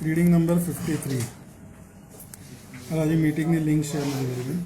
Reading number 53 आज meeting ने link share नहीं करेगी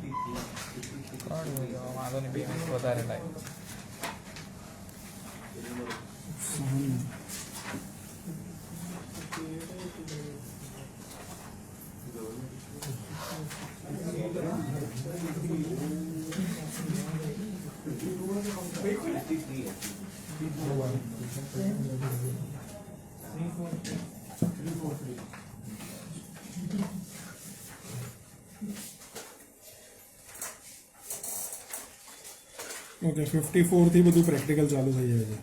ओके 54 थी બધું પ્રેક્ટિકલ ચાલુ થઈ જાય છે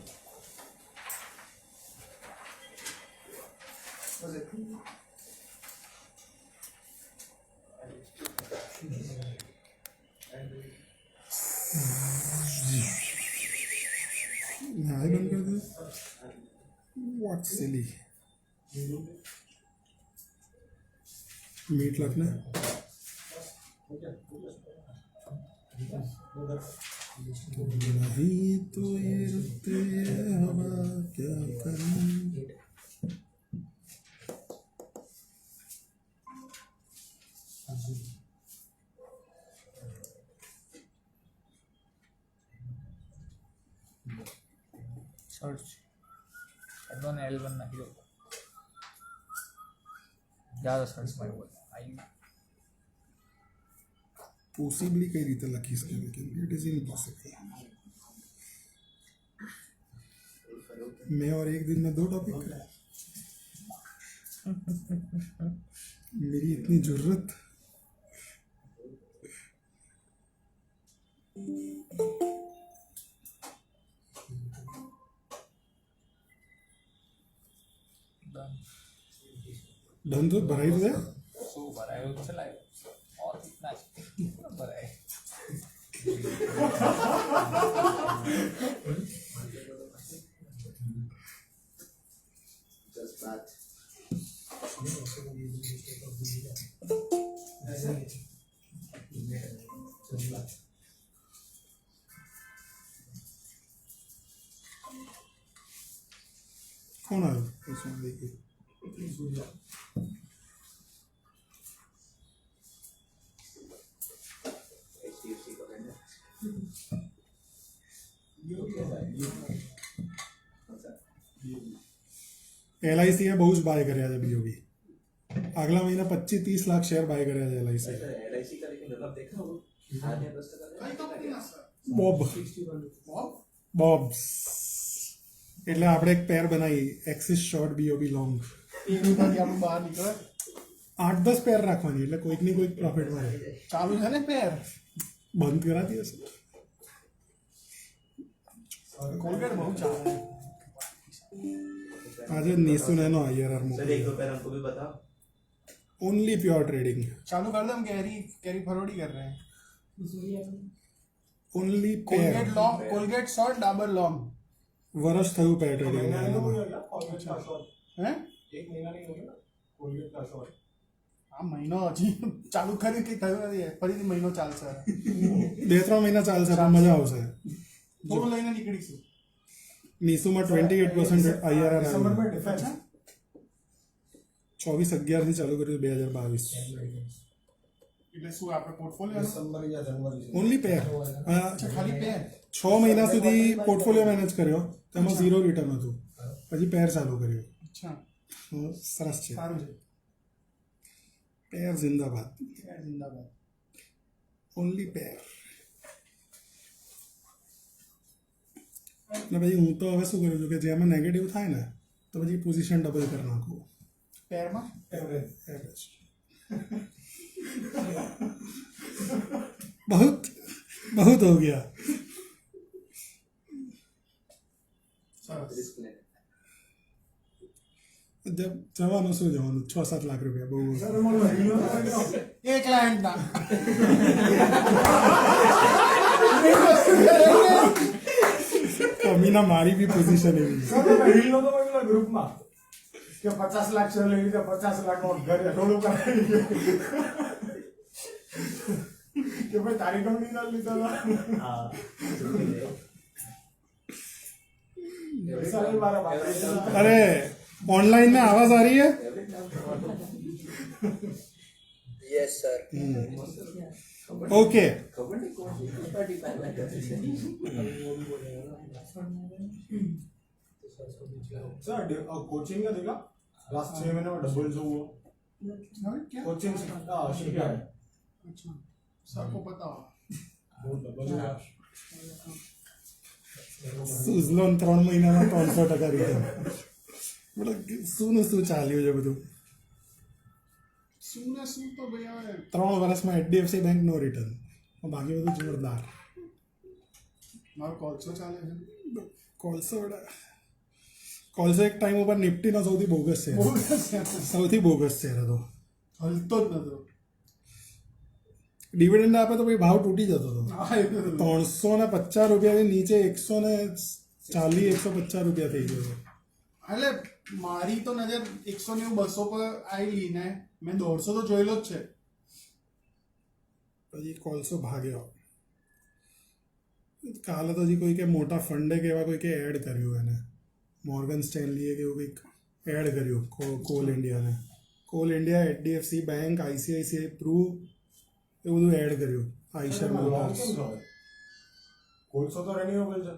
નાઈ બંધ कर दे व्हाट सिली मीट रखना नहीं तो ये रुत ये हवा क्या करूं सर्च एडवान एल1 નાખી દો ज़्यादा सर्च में बोल आई पॉसिबली कई रीते लकी इसके लेकिन इट इज इम्पॉसिबल मैं और एक दिन में 2 टॉपिक मेरी इतनी जरूरत डन तो भराई तो है सो भराई हो चलाए और इतना भराई कौन आया उसमें देखिए LIC है बहुत बाय करे आज बीओबी अगला महीना 25-30 लाख शेयर बाय करे आज LIC का लेकिन मतलब देखा हो आधे अगस्त का बॉब्स એટલે આપણે એક પેર બનાવી એક્સિસ શોર્ટ બીઓબી લોંગ એમાંથી આપણે બહાર નીકળે 8-10 પેર રાખવાની એટલે કોઈક ની કોઈક પ્રોફિટ મળે ચાલુ છે ને પેર બંધ કરાતી હશે કોલગેટ બહુ ચાલે આજે નીસુ નેનો IRR सर एक दो पैर हमको भी बताओ ओनली प्योर ट्रेडिंग चालू कर दो हम कैरी फॉरवर्ड ही कर रहे हैं ओनली कोलगेट पेर long Colgate short Dabur long વર્ષ થયું પેર ટ્રેડિંગ हैं આ મહિનો હજી ચાલુ કરી કે થયું નથી ફરીથી મહિનો ચાલશે 2-3 મહિના ચાલશે પણ મજા આવશે થોડું લઈને નીકળીશું નીસુમાં 28% IRR ડિસેમ્બરમાં ડિફેન્સ 24/11 થી ચાલુ કર્યું 2022 એટલે શું આપણે પોર્ટફોલિયો ઓનલી પેર ખાલી પેર 6 મહિના સુધી પોર્ટફોલિયો મેનેજ કર્યો તેમાં 0 રિટર્ન હતું પછી પેર ચાલુ કર્યો અચ્છા સરસ છે સારું છે પેર जिंदाबाद પેર જિંદાબાદ ઓનલી પેર ને પછી હું તો હવે શું કરું છું કે જેમાં નેગેટિવ થાય ને તો પછી પોઝિશન ડબલ કરી નાખું પેરમાં एवरेज बहुत बहुत हो गया जब जवानों से जवानों 6-7 लाख रुपया बहुत એક ક્લાયન્ટ ના અમીના મારી બી પોઝિશન એવી છે. સર તમે રીલ નતો મોકલ્યો ગ્રુપમાં કે 50 લાખ શેર લઈ લીધા 50 લાખમાં ઘરે રોડું કરાવી કે ભાઈ તારી કંપની ના લીધા हाँ પૈસા નહીં મારા બાપ અરે ऑनलाइन में आवाज आ रही है यस सर ओके खबर नहीं कौन सी पार्टी पहला करती है सर कोचिंग का देखा लास्ट 6 महीने में डबल जो हुआ क्या कोचिंग शिखा है अच्छा सर को पता हो बहुत डबल हुआ સુઝલોન 3 મહિનામાં 300% રિટર્ન. મતલબ શું શું ચાલ્યું છે બધું શું ને શું તો ભાઈ હવે 3 વર્ષમાં HDFC બેંક નો રિટર્ન, બાકી બધું જોરદાર. મારો કોલસો ચાલે છે કોલસો એક ટાઈમ ઉપર નિફ્ટીનો સૌથી બોગસ છે, સૌથી બોગસ શેર હતો. હલતો જ નતો. ડિવિડન્ડ આપે તો ભાઈ ભાવ તૂટી જતો હતો. હા એ તો 350 રૂપિયાથી નીચે 140-150 રૂપિયા થઈ ગયો છે. એટલે મારી તો નજર 190 200 પર આવેલી ને મેં 150 તો જોયેલો જ છે. પછી કોલસો ભાગ્યો. કાલે તો હજી કોઈ કે મોટા ફંડે કે એવા કોઈ કે એડ કર્યું એને, મોર્ગન સ્ટેનલીએ કે એવું કંઈક એડ કર્યું કોલ ઇન્ડિયાને. Coal India, HDFC bank, ICICI pru એ બધું એડ કર્યું. આઈશર મોટર્સ કોલસો તો રિન્યુએબલ છે.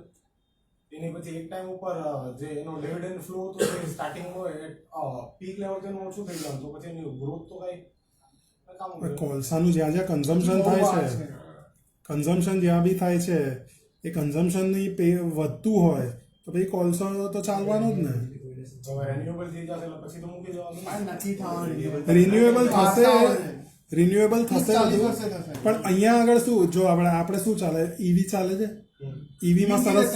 એની પછી એક ટાઈમ ઉપર જે એનો ડિવિડન્ડ ફ્લો હતો તે સ્ટાર્ટિંગમાં પીક લેવલ થી ઓછું થઈ ગયું, તો પછી એની ગ્રોથ તો કઈ કામ કોલસાનું જ્યાં જ્યાં કન્ઝમ્પશન થાય છે, કન્ઝમ્પશન જ્યાં બી થાય છે એ કન્ઝમ્પશનની પે વધતું હોય તો પછી કોલસો તો ચાલવાનો જ ને. રિન્યુએબલ થઈ જશે એટલે પછી તો મૂકી જવાનું. નથી થવાનું રિન્યુએબલ થશે બધું. પણ અહીંયા આગળ શું, જો આપણે શું ચાલે, ઈવી ચાલે છે, ઈવીમાં સરસ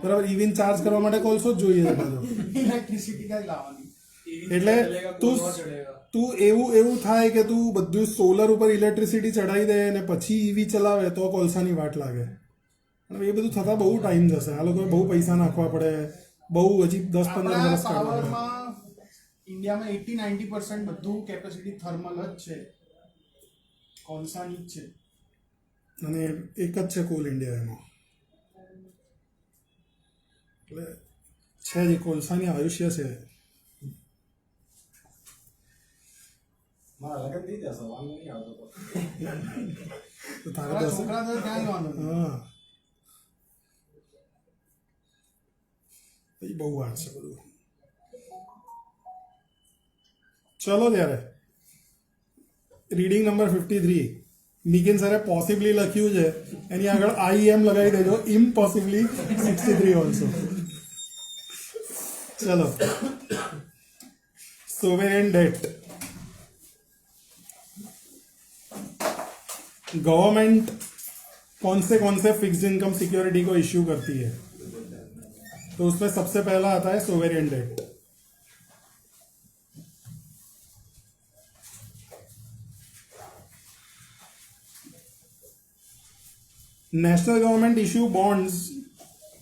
બરાબર, ઈવી ચાર્જ કરવા માટે કોલસો જ જોઈએ છે બધો. ઇલેક્ટ્રિસિટી કઈ લાવવાની એટલે તું એવું થાય કે તું બધું સોલર ઉપર ઇલેક્ટ્રિસિટી ચડાવી દે ને પછી ઈવી ચલાવે તો કોલસાની વાટ લાગે. એ બધું થતા બહુ ટાઈમ જશે. આ લોકોએ બહુ પૈસા નાખવા પડે, બહુ હજી 10-15 વર્ષ કાઢવા પડે. ઇન્ડિયામાં 80-90% બધું કેપેસિટી થર્મલ જ છે, કોલસાની જ છે. અને એક જ છે કોલ ઇન્ડિયા એમાં. એટલે છે જ કોલસાની આયુષ્ય છે. મારા લગન થઈ જશે, વાંધો નહીં આવતો. તો તારે દસ છોકરા તો ત્યાં જ વાંધો નહીં. હા એ બહુ વાત છે બધું. ચલો ત્યારે રીડિંગ નંબર 53. નિકિન સરે પોસિબલી લખ્યું છે, એની આગળ IM લગાવી દેજો, ઇમ્પોસિબલી 63 ઓલ્સો. ચલો, सोवेरेन डेट. गवर्नमेंट कौन से फिक्स्ड इनकम सिक्योरिटी को इश्यू करती है, तो उसमें सबसे पहला आता है sovereign debt. National government issue bonds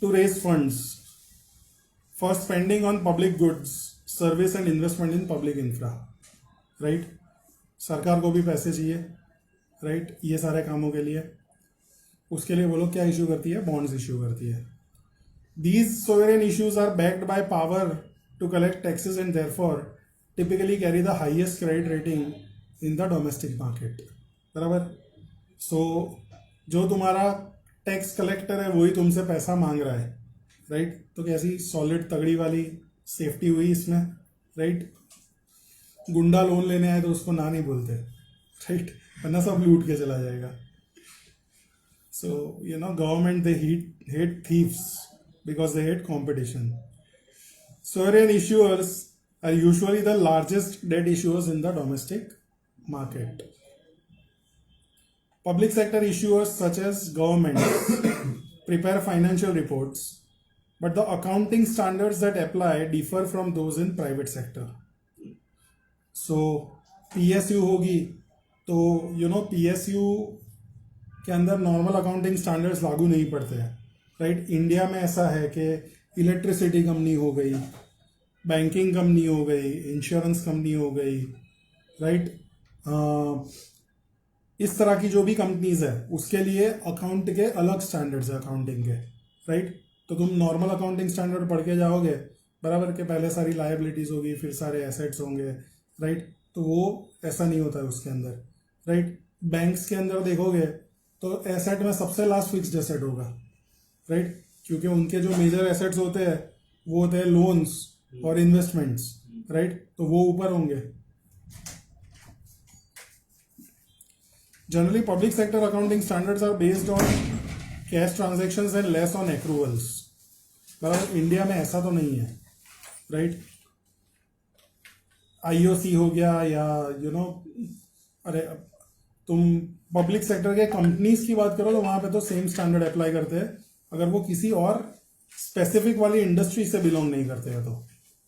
to raise funds for spending on public goods, service and investment in public infra. Right, सरकार को भी पैसे चाहिए, राइट, ये सारे कामों के लिए. उसके लिए वो लोग क्या इशू करती है, बॉन्ड्स इशू करती है. These sovereign issues are backed by power to collect taxes and therefore typically carry the highest credit rating in the domestic market. बराबर. सो जो तुम्हारा टैक्स कलेक्टर है वही तुमसे पैसा मांग रहा है, राइट. तो कैसी सॉलिड तगड़ी वाली सेफ्टी हुई इसमें, राइट. गुंडा लोन लेने आए तो उसको ना नहीं बोलते, राइट, वरना सब लूट के चला जाएगा. So you know government they hate thieves because they hate competition. Sovereign issuers are usually the largest debt issuers in the domestic market. Public sector issuers such as governments prepare financial reports, but the accounting standards that apply differ from those in private sector. So PSU होगी तो PSU के अंदर normal accounting standards लागू नहीं पड़ते हैं, right. India में ऐसा है कि इलेक्ट्रिसिटी कंपनी हो गई, बैंकिंग कंपनी हो गई, इंश्योरेंस कंपनी हो गई, राइट। इस तरह की जो भी कंपनीज है उसके लिए अकाउंट के अलग स्टैंडर्ड्स है अकाउंटिंग के, राइट। तो तुम नॉर्मल अकाउंटिंग स्टैंडर्ड पढ़ के जाओगे बराबर के, पहले सारी लायबिलिटीज होगी फिर सारे एसेट्स होंगे, राइट। तो वो ऐसा नहीं होता है उसके अंदर, राइट। बैंक्स के अंदर देखोगे तो एसेट में सबसे लास्ट फिक्स्ड एसेट होगा, राइट, क्योंकि उनके जो मेजर एसेट्स होते हैं वो होते हैं लोन्स और इन्वेस्टमेंट्स, राइट। तो वो ऊपर होंगे। Generally public sector accounting standards are based on cash transactions and less on accruals. बराबर, इंडिया में ऐसा तो नहीं है, राइट। आईओसी हो गया या अरे तुम पब्लिक सेक्टर के कंपनीज की बात करो तो वहां पे तो सेम स्टैंडर्ड अप्लाई करते हैं अगर वो किसी और स्पेसिफिक वाली इंडस्ट्री से बिलोंग नहीं करते हैं तो,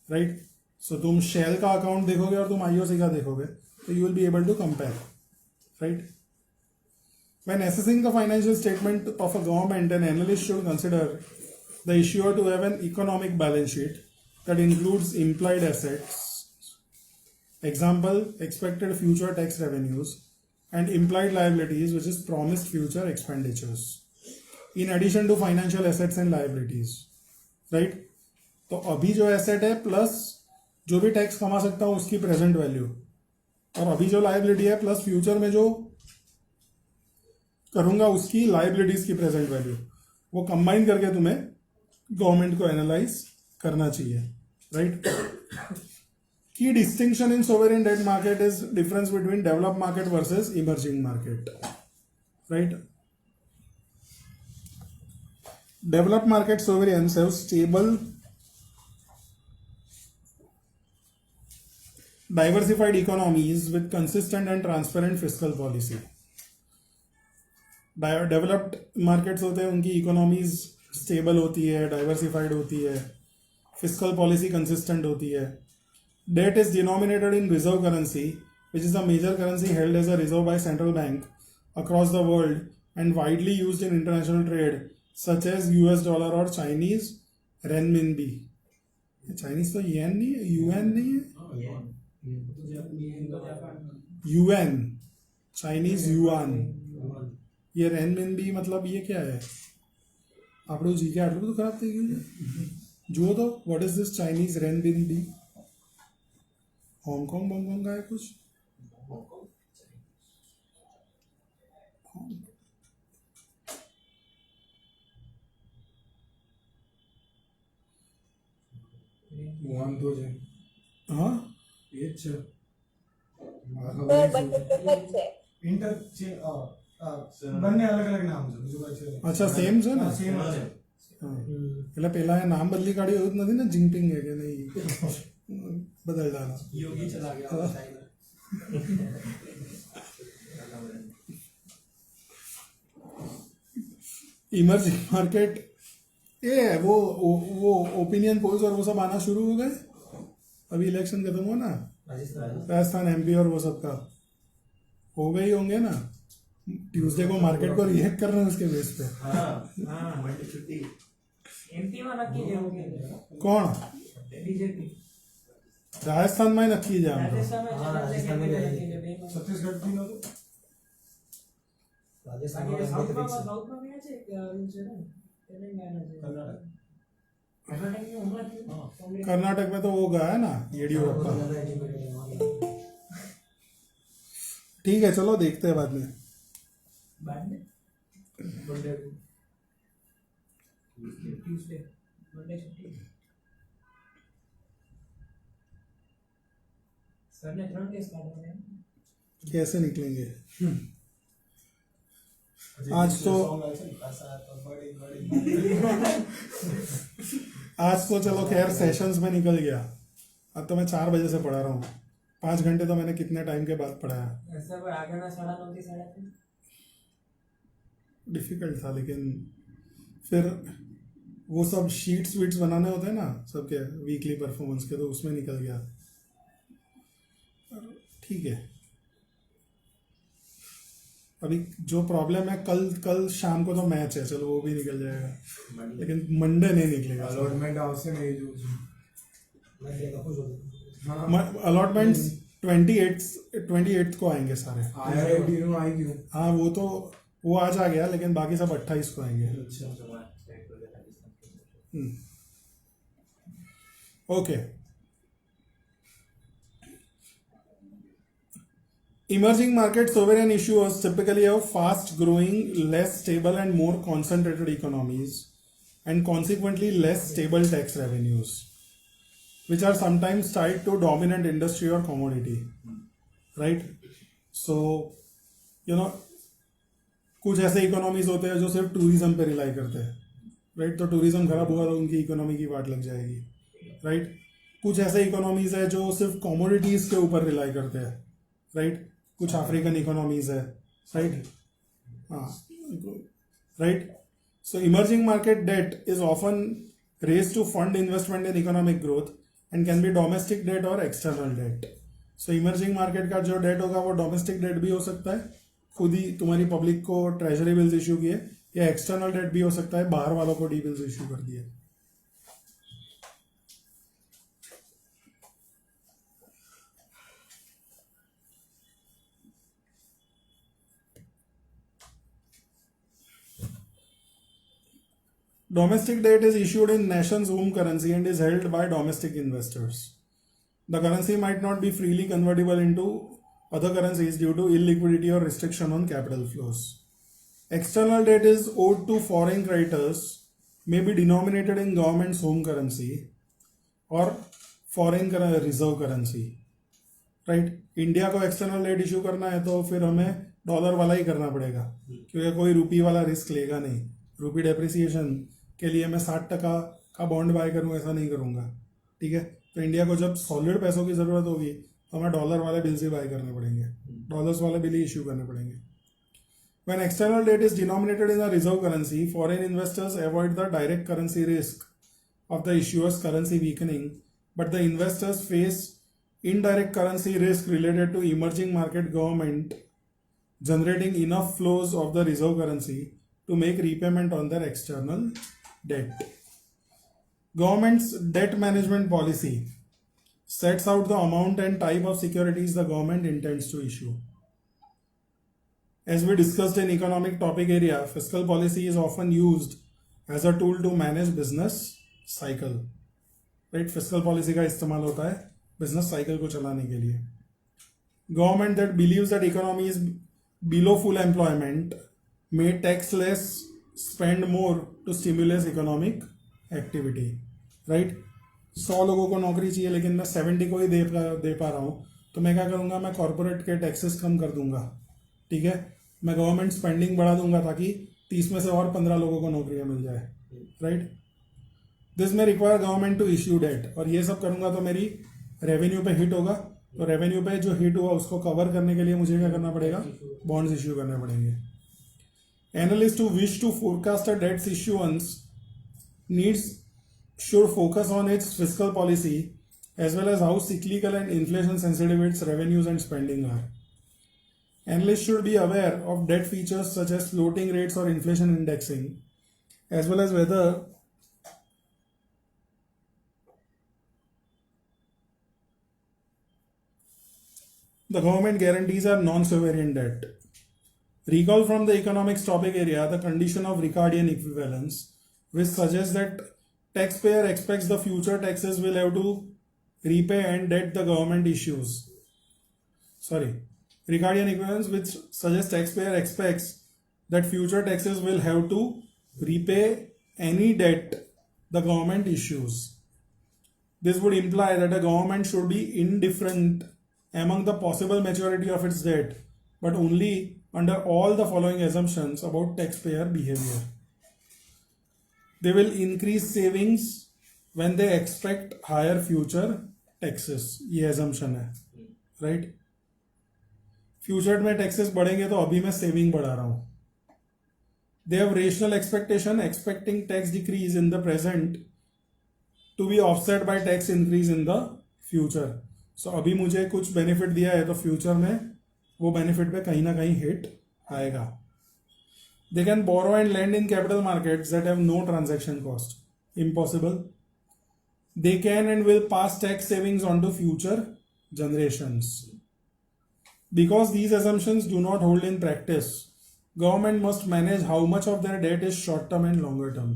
राइट। सो तुम शेल का अकाउंट देखोगे और तुम आईओसी का देखोगे तो you will be able to compare, right. When assessing the financial statement of a government, an analyst should consider the issuer to have an economic balance sheet that includes implied assets, example, expected future tax revenues, and implied liabilities, which is promised future expenditures, in addition to financial assets and liabilities, right? तो अभी जो asset है plus जो भी tax कमा सकता हूँ उसकी प्रेजेंट वैल्यू, और अभी जो लायबिलिटी है प्लस फ्यूचर में जो करूंगा उसकी लायबिलिटीज की प्रेजेंट वैल्यू, वो कंबाइन करके तुम्हें गवर्नमेंट को एनालाइज करना चाहिए, राइट। की distinction in sovereign debt market is difference between developed market versus emerging market, right. Developed market sovereigns have stable diversified economies with consistent and transparent fiscal policy. Developed markets होते हैं उनकी economies stable होती है, diversified होती है, fiscal policy consistent होती है. Debt is denominated in reserve currency which is a major currency held as a reserve by central bank across the world and widely used in international trade such as US dollar और Chinese renminbi. Chinese तो yen नहीं है, yuan नहीं है, yuan, Chinese yuan. ये renminbi मतलब ये क्या है? આપણું જીકે આટલું બધું ખરાબ થઈ ગયું છે. જુઓ તો what is this Chinese renminbi? Hong Kong बंगकांग का है कुछ. વાંધો છે. हाँ એ જ છે. ઇન્ટર છે. બંને અલગ અલગ નામ છે. બીજું કઈ છે? अच्छा सेम છે ને? સેમ છે. હા. એટલે પેલા એ નામ બદલી કાઢ્યું એવું જ નથી ને? જિંગપિંગ है કે नहीं बदल डाला. योगी चला गया चाइना. इमर्जिंग मार्केट ये है वो ओपिनियन पोल्स और वो सब आना शुरू हो गए. अभी इलेक्शन खत्म हुआ ना, राजस्थान एमपी और वो सब का हो गए होंगे ना. ट्यूसडे को मार्केट को रिएक्ट कर रहे हैं उसके बेस पे. मंडे छुट्टी. एमपी में नक्की जे होंगे कौन? बीजेपी राजस्थान में नक्की जाम तो राजस्थान में છત્તીસગઢ થી નતો. राजस्थान साउथ में भी છે છે ને તેલંगाना છે કર્ણાટક. कर्नाटक में हुआ था. कर्नाटक में तो वो गया है ना येडियुरप्पा. ठीक है चलो देखते हैं बाद में. बाद में मंडे ट्यूसडे मंडे छुट्टी. सर ने 3 केस काटे हैं. कैसे निकलेंगे? आज तो आज तो चलो खैर सेशंस में निकल गया. अब तो मैं 4 बजे से पढ़ा रहा हूँ. 5 घंटे तो मैंने कितने टाइम के बाद पढ़ाया. ऐसा पर आगे ना 9:30 की 3:30 डिफिकल्ट था लेकिन फिर वो सब शीट्स वीट्स बनाने होते हैं ना सबके वीकली परफॉर्मेंस के, तो उसमें निकल गया. ठीक है अभी जो प्रॉब्लम है, कल कल शाम को तो मैच है, चलो वो भी निकल जाएगा, लेकिन मंडे नहीं निकलेगा। अलॉटमेंट आवश्य नहीं जो मंडे का कुछ होता है। अलॉटमेंट्स 28 को आएंगे सारे। आईआईटी में आई क्यों? हाँ वो आज आ गया, लेकिन बाकी सब 28 को आएंगे। Okay. Emerging market sovereign issuers typically have fast growing, less stable and more concentrated economies, and consequently less stable tax revenues, which are sometimes tied to dominant industry or commodity, right? So, कुछ ऐसे economies होते हैं जो सिर्फ tourism पे rely करते हैं, right? तो टूरिज्म खराब हुआ तो उनकी इकोनॉमी की वाट लग जाएगी, राइट? कुछ ऐसे इकोनॉमीज है जो सिर्फ कमोडिटीज के ऊपर रिलाई करते हैं, राइट? कुछ अफ्रीकन इकोनॉमीज है, राइट? हाँ, right? So emerging market debt is often raised to fund investment in economic growth and can be domestic debt or external debt. So emerging market का जो date होगा वो domestic date भी हो सकता है, खुद ही तुम्हारी पब्लिक को ट्रेजरी बिल्स इशू किए, या एक्सटर्नल डेट भी हो सकता है, बाहर वालों को डी बिल्स इशू कर दिए। Domestic debt is issued in nation's home currency and is held by domestic investors. The currency might not be freely convertible into other currencies due to illiquidity or restriction on capital flows. External debt is owed to foreign creditors, may be denominated in government's home currency or foreign reserve currency. Right? India को external debt issue करना है तो फिर हमें dollar वाला ही करना पड़ेगा, क्योंकि कोई रुपी वाला रिस्क लेगा नहीं। रुपी डेप्रिसिएशन के लिए मैं 60% का बॉन्ड बाय करूँ, ऐसा नहीं करूँगा, ठीक है? तो इंडिया को जब सॉलिड पैसों की ज़रूरत होगी तो हमें डॉलर वाले बिल्स ही बाय करने पड़ेंगे, डॉलर्स वाले बिल ही इशू करने पड़ेंगे। When external debt is denominated in a reserve currency, foreign investors avoid the direct currency risk of the issuer's currency weakening, but the investors face indirect currency risk related to emerging market government generating enough flows of the reserve currency to make repayment on their external debt. Government's debt management policy sets out the amount and type of securities the government intends to issue. As we discussed in economic topic area, fiscal policy is often used as a tool to manage business cycle. Right? Fiscal policy का इस्तेमाल होता है business cycle को चलाने के लिए. Government that believes that economy is below full employment may tax less, spend more to stimulate economic activity. Right? 100 लोगों को नौकरी चाहिए लेकिन मैं 70 को ही दे पा रहा हूँ, तो मैं क्या करूँगा? मैं कॉर्पोरेट के टैक्सेस कम कर दूंगा, ठीक है? मैं गवर्नमेंट स्पेंडिंग बढ़ा दूंगा ताकि 30 में से और 15 लोगों को नौकरियां मिल जाए, राइट? दिस में require government to issue debt, और ये सब करूंगा तो मेरी रेवेन्यू पे हिट होगा, तो रेवेन्यू पे जो हिट हुआ उसको कवर करने के लिए मुझे क्या करना पड़ेगा? बॉन्ड्स इश्यू करने पड़ेंगे। Analyst who wish to forecast a debt's issuance should focus on its fiscal policy as well as how cyclical and inflation sensitive its revenues and spending are. Analysts should be aware of debt features such as floating rates or inflation indexing, as well as whether the government guarantees are non-sovereign debt. Recall from the economics topic area the condition of Ricardian equivalence, which suggests that taxpayer expects the future taxes will have to repay and debt the government issues. Ricardian equivalence, which suggests taxpayer expects that future taxes will have to repay any debt the government issues. This would imply that a government should be indifferent among the possible maturity of its debt, but only under all the following assumptions about taxpayer behavior. They will increase savings when they expect higher future taxes. ये assumption है, right? Future में taxes बढ़ेंगे तो अभी मैं saving बढ़ा रहा हूं. They have rational expectation expecting tax decrease in the present to be offset by tax increase in the future. So अभी मुझे कुछ बेनिफिट दिया है तो फ्यूचर में वो बेनिफिट पे कहीं ना कहीं हिट आएगा. They can borrow and lend in capital markets that have no transaction cost. Impossible. They can and will pass tax savings on to future generations. Because these assumptions do not hold in practice, government must manage how much of their debt is short term and longer term.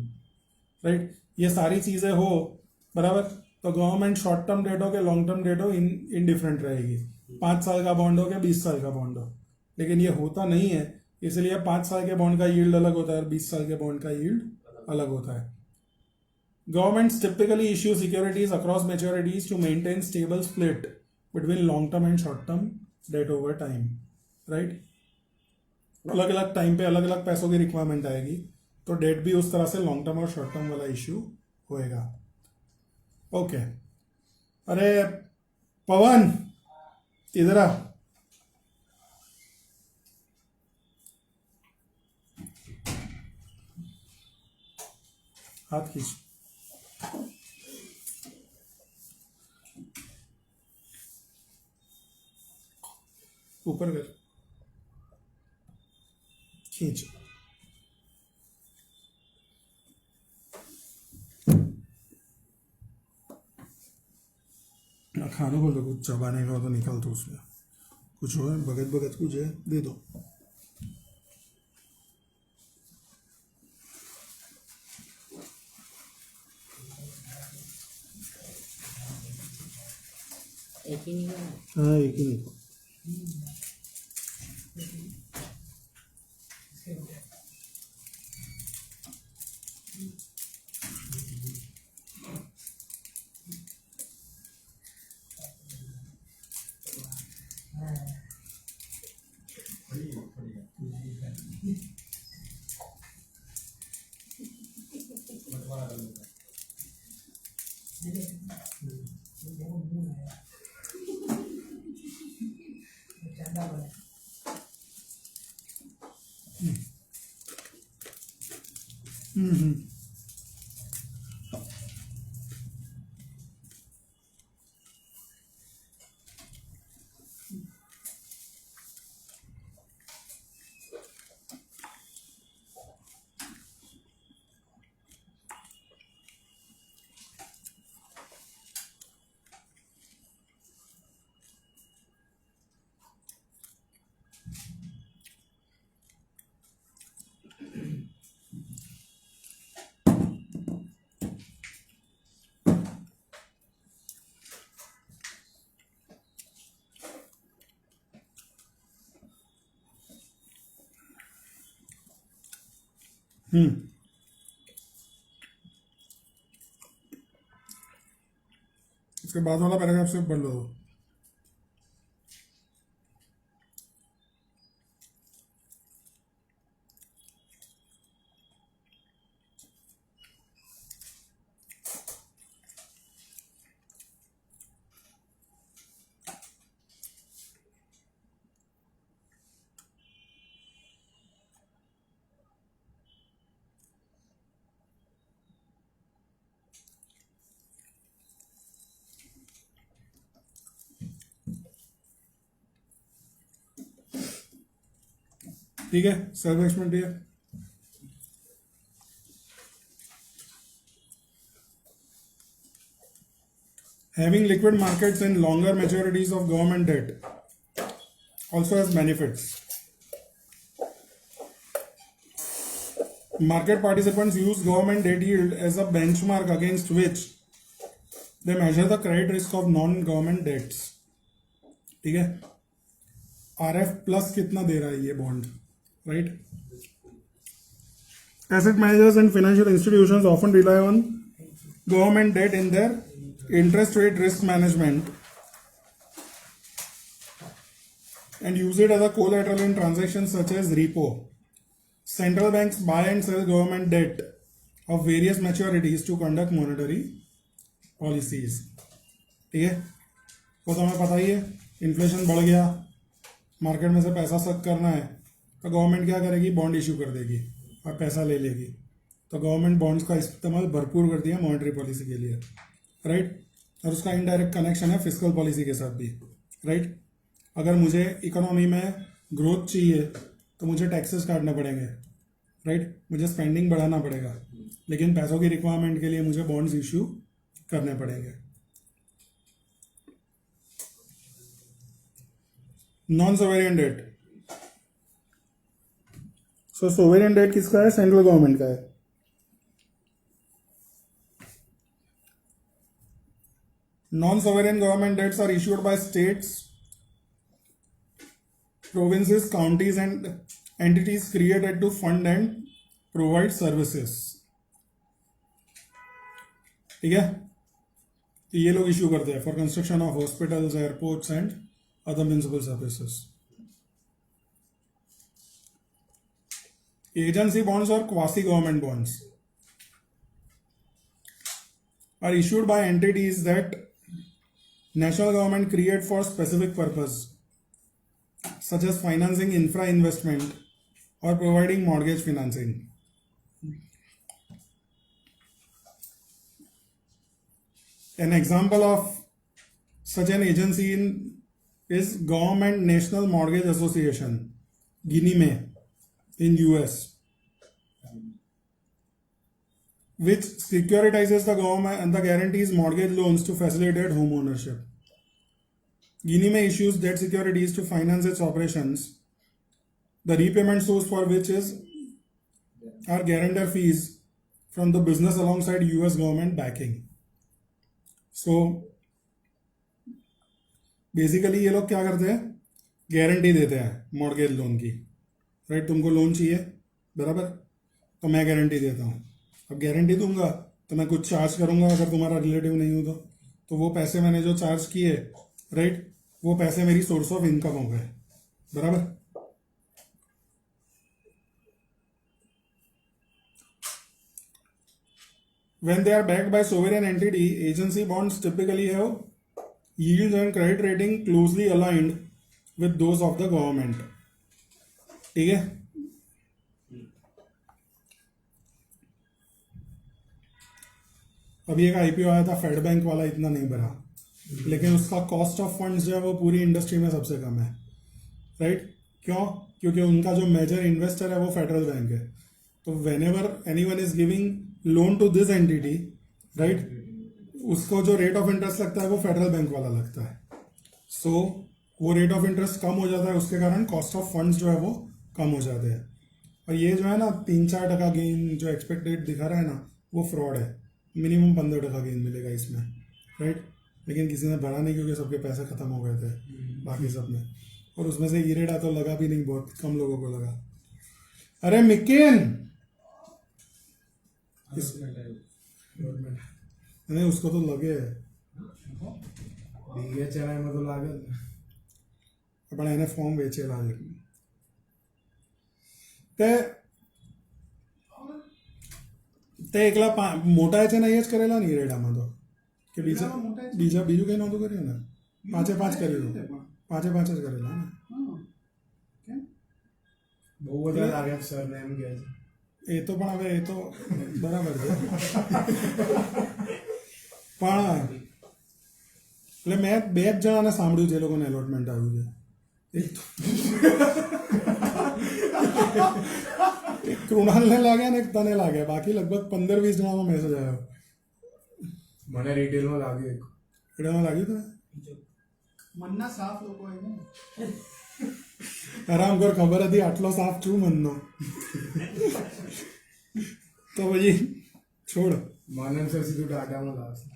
Right? ये सारी चीजें हो बराबर, तो government short term debt हो के long term debt हो indifferent रहेगी. 5 साल का बॉन्ड हो के 20 साल का बॉन्ड हो, लेकिन ये होता नहीं है. इसलिए 5 साल के बॉन्ड का यील्ड अलग होता है और 20 साल के बॉन्ड का यील्ड अलग होता है. Governments typically issue securities across maturities to maintain stable split between long term and short term debt over time. Right? अलग अलग टाइम पे अलग अलग पैसों की रिक्वायरमेंट आएगी, तो डेट भी उस तरह से लॉन्ग टर्म और शॉर्ट टर्म वाला इश्यू होएगा. ओके. अरे पवन इधर आ. हाथ खींच. ऊपर कर, खींच. खाने को तो कुछ चबाने का हो तो निकाल दो, उसमें कुछ हो भगत भगत कुछ है दे दो. एक ही नहीं है. हाँ एक ही नहीं. इसके बाद वाला पैराग्राफ से पढ़ लो. ठीक है, सेल्फ एक्सप्लेनेटरी है. Having liquid markets and longer maturities of government debt also has benefits. Market participants use government debt yield as a benchmark against which they measure the credit risk of non-government debts. ठीक है, RF plus कितना दे रहा है ये bond, right? Asset managers and financial institutions often rely on government debt in their interest rate risk management and use it as a collateral in transactions such as repo. Central banks buy and sell government debt of various maturities to conduct monetary policies. ठीक है, वो तो हमें पता ही है. Inflation बढ़ गया, market में से पैसा सक करना है, तो गवर्नमेंट क्या करेगी? बॉन्ड इशू कर देगी और पैसा ले लेगी. तो गवर्नमेंट बॉन्ड्स का इस्तेमाल भरपूर कर दिया मॉनेटरी पॉलिसी के लिए, राइट? और उसका इनडायरेक्ट कनेक्शन है फिस्कल पॉलिसी के साथ भी, राइट? अगर मुझे इकोनॉमी में ग्रोथ चाहिए तो मुझे टैक्सेस काटने पड़ेंगे, राइट? मुझे स्पेंडिंग बढ़ाना पड़ेगा, लेकिन पैसों की रिक्वायरमेंट के लिए मुझे बॉन्ड्स इशू करने पड़ेंगे। नॉन सोवेरियन डेट, सो सोवेरियन डेट किसका है? सेंट्रल गवर्नमेंट का है। Non-sovereign government debts are issued by states, provinces, counties, and entities created to fund and provide services. ठीक है, तो ये लोग इश्यू करते हैं for construction of hospitals, airports and other municipal services. Agency bonds और quasi government bonds are issued by entities that national government create for specific purpose, such as financing infra investment or providing mortgage financing. An example of such an agency is Government National Mortgage Association, Ginnie Mae, in US, which securitizes the government and the guarantees mortgage loans to facilitate home ownership. Ginnie Mae issues debt securities to finance its operations, the repayment source for which are guarantor fees from the business alongside US government backing. So basically ये लोग क्या करते हैं? Guarantee देते हैं mortgage loan की, right? तुमको loan चाहिए, बराबर, तो मैं गारंटी देता हूँ। अब गारंटी दूंगा तो मैं कुछ चार्ज करूंगा अगर तुम्हारा रिलेटिव नहीं हो तो वो पैसे मैंने जो चार्ज किए, राइट, वो पैसे मेरी सोर्स ऑफ इनकम हो गए, बराबर। When they are backed by sovereign entity, agency bonds typically have yields and credit rating closely aligned with those of the government. ठीक है, अभी एक आईपीओ आया था फेड बैंक वाला, इतना नहीं भरा, लेकिन उसका कॉस्ट ऑफ फंड्स जो है वो पूरी इंडस्ट्री में सबसे कम है, राइट? क्यों? क्योंकि उनका जो मेजर इन्वेस्टर है वो फेडरल बैंक है। तो whenever anyone is giving loan to this entity, right, उसको जो रेट ऑफ इंटरेस्ट लगता है वो फेडरल बैंक वाला लगता है। सो वो रेट ऑफ इंटरेस्ट कम हो जाता है, उसके कारण कॉस्ट ऑफ फंड्स जो है वो कम हो जाते हैं। और ये जो है ना 3-4% गेन जो एक्सपेक्टेड दिखा रहा है ना, वो फ्रॉड है। मिनिमम 15% गेन मिलेगा इसमें, राइट? लेकिन किसी ने भरा नहीं क्योंकि सबके पैसे खत्म हो गए थे बाकी सब में, और उसमें से ईरेडा तो लगा भी नहीं, बहुत कम लोगों को लगा। अरे मिकेन, नहीं उसको तो लगे में तो लागे अपन એને ફોર્મ વેચેલા છે તે તે એકલા મોટા છે ને એ જ કરેલા ને ઈરેડામાં તો કે બીજું કંઈ નહોતું કર્યું ને? 5 કર્યું, 5 જ કરેલા ને? બહુ બધા લાગે સર ને એમ કહે છે। એ તો પણ હવે એ તો બરાબર છે, પણ એટલે મેં 2 જ જણાને સાંભળ્યું છે એ લોકોને એલોટમેન્ટ આવ્યું છે। એક કૃણાલને લાગ્યા ને એક તને લાગ્યા, બાકી લગભગ 15-20 જણાનો મેસેજ આવ્યો। મને રિટેલમાં લાગ્યું એક એડામાં લાગ્યું તને? મનના સાફ લોકો હોય ને, આરામ કર, ખબર હતી આટલો સાફ છું મનનો તો પછી છોડ, મને સર સીધું ટાટામાં લાવશે।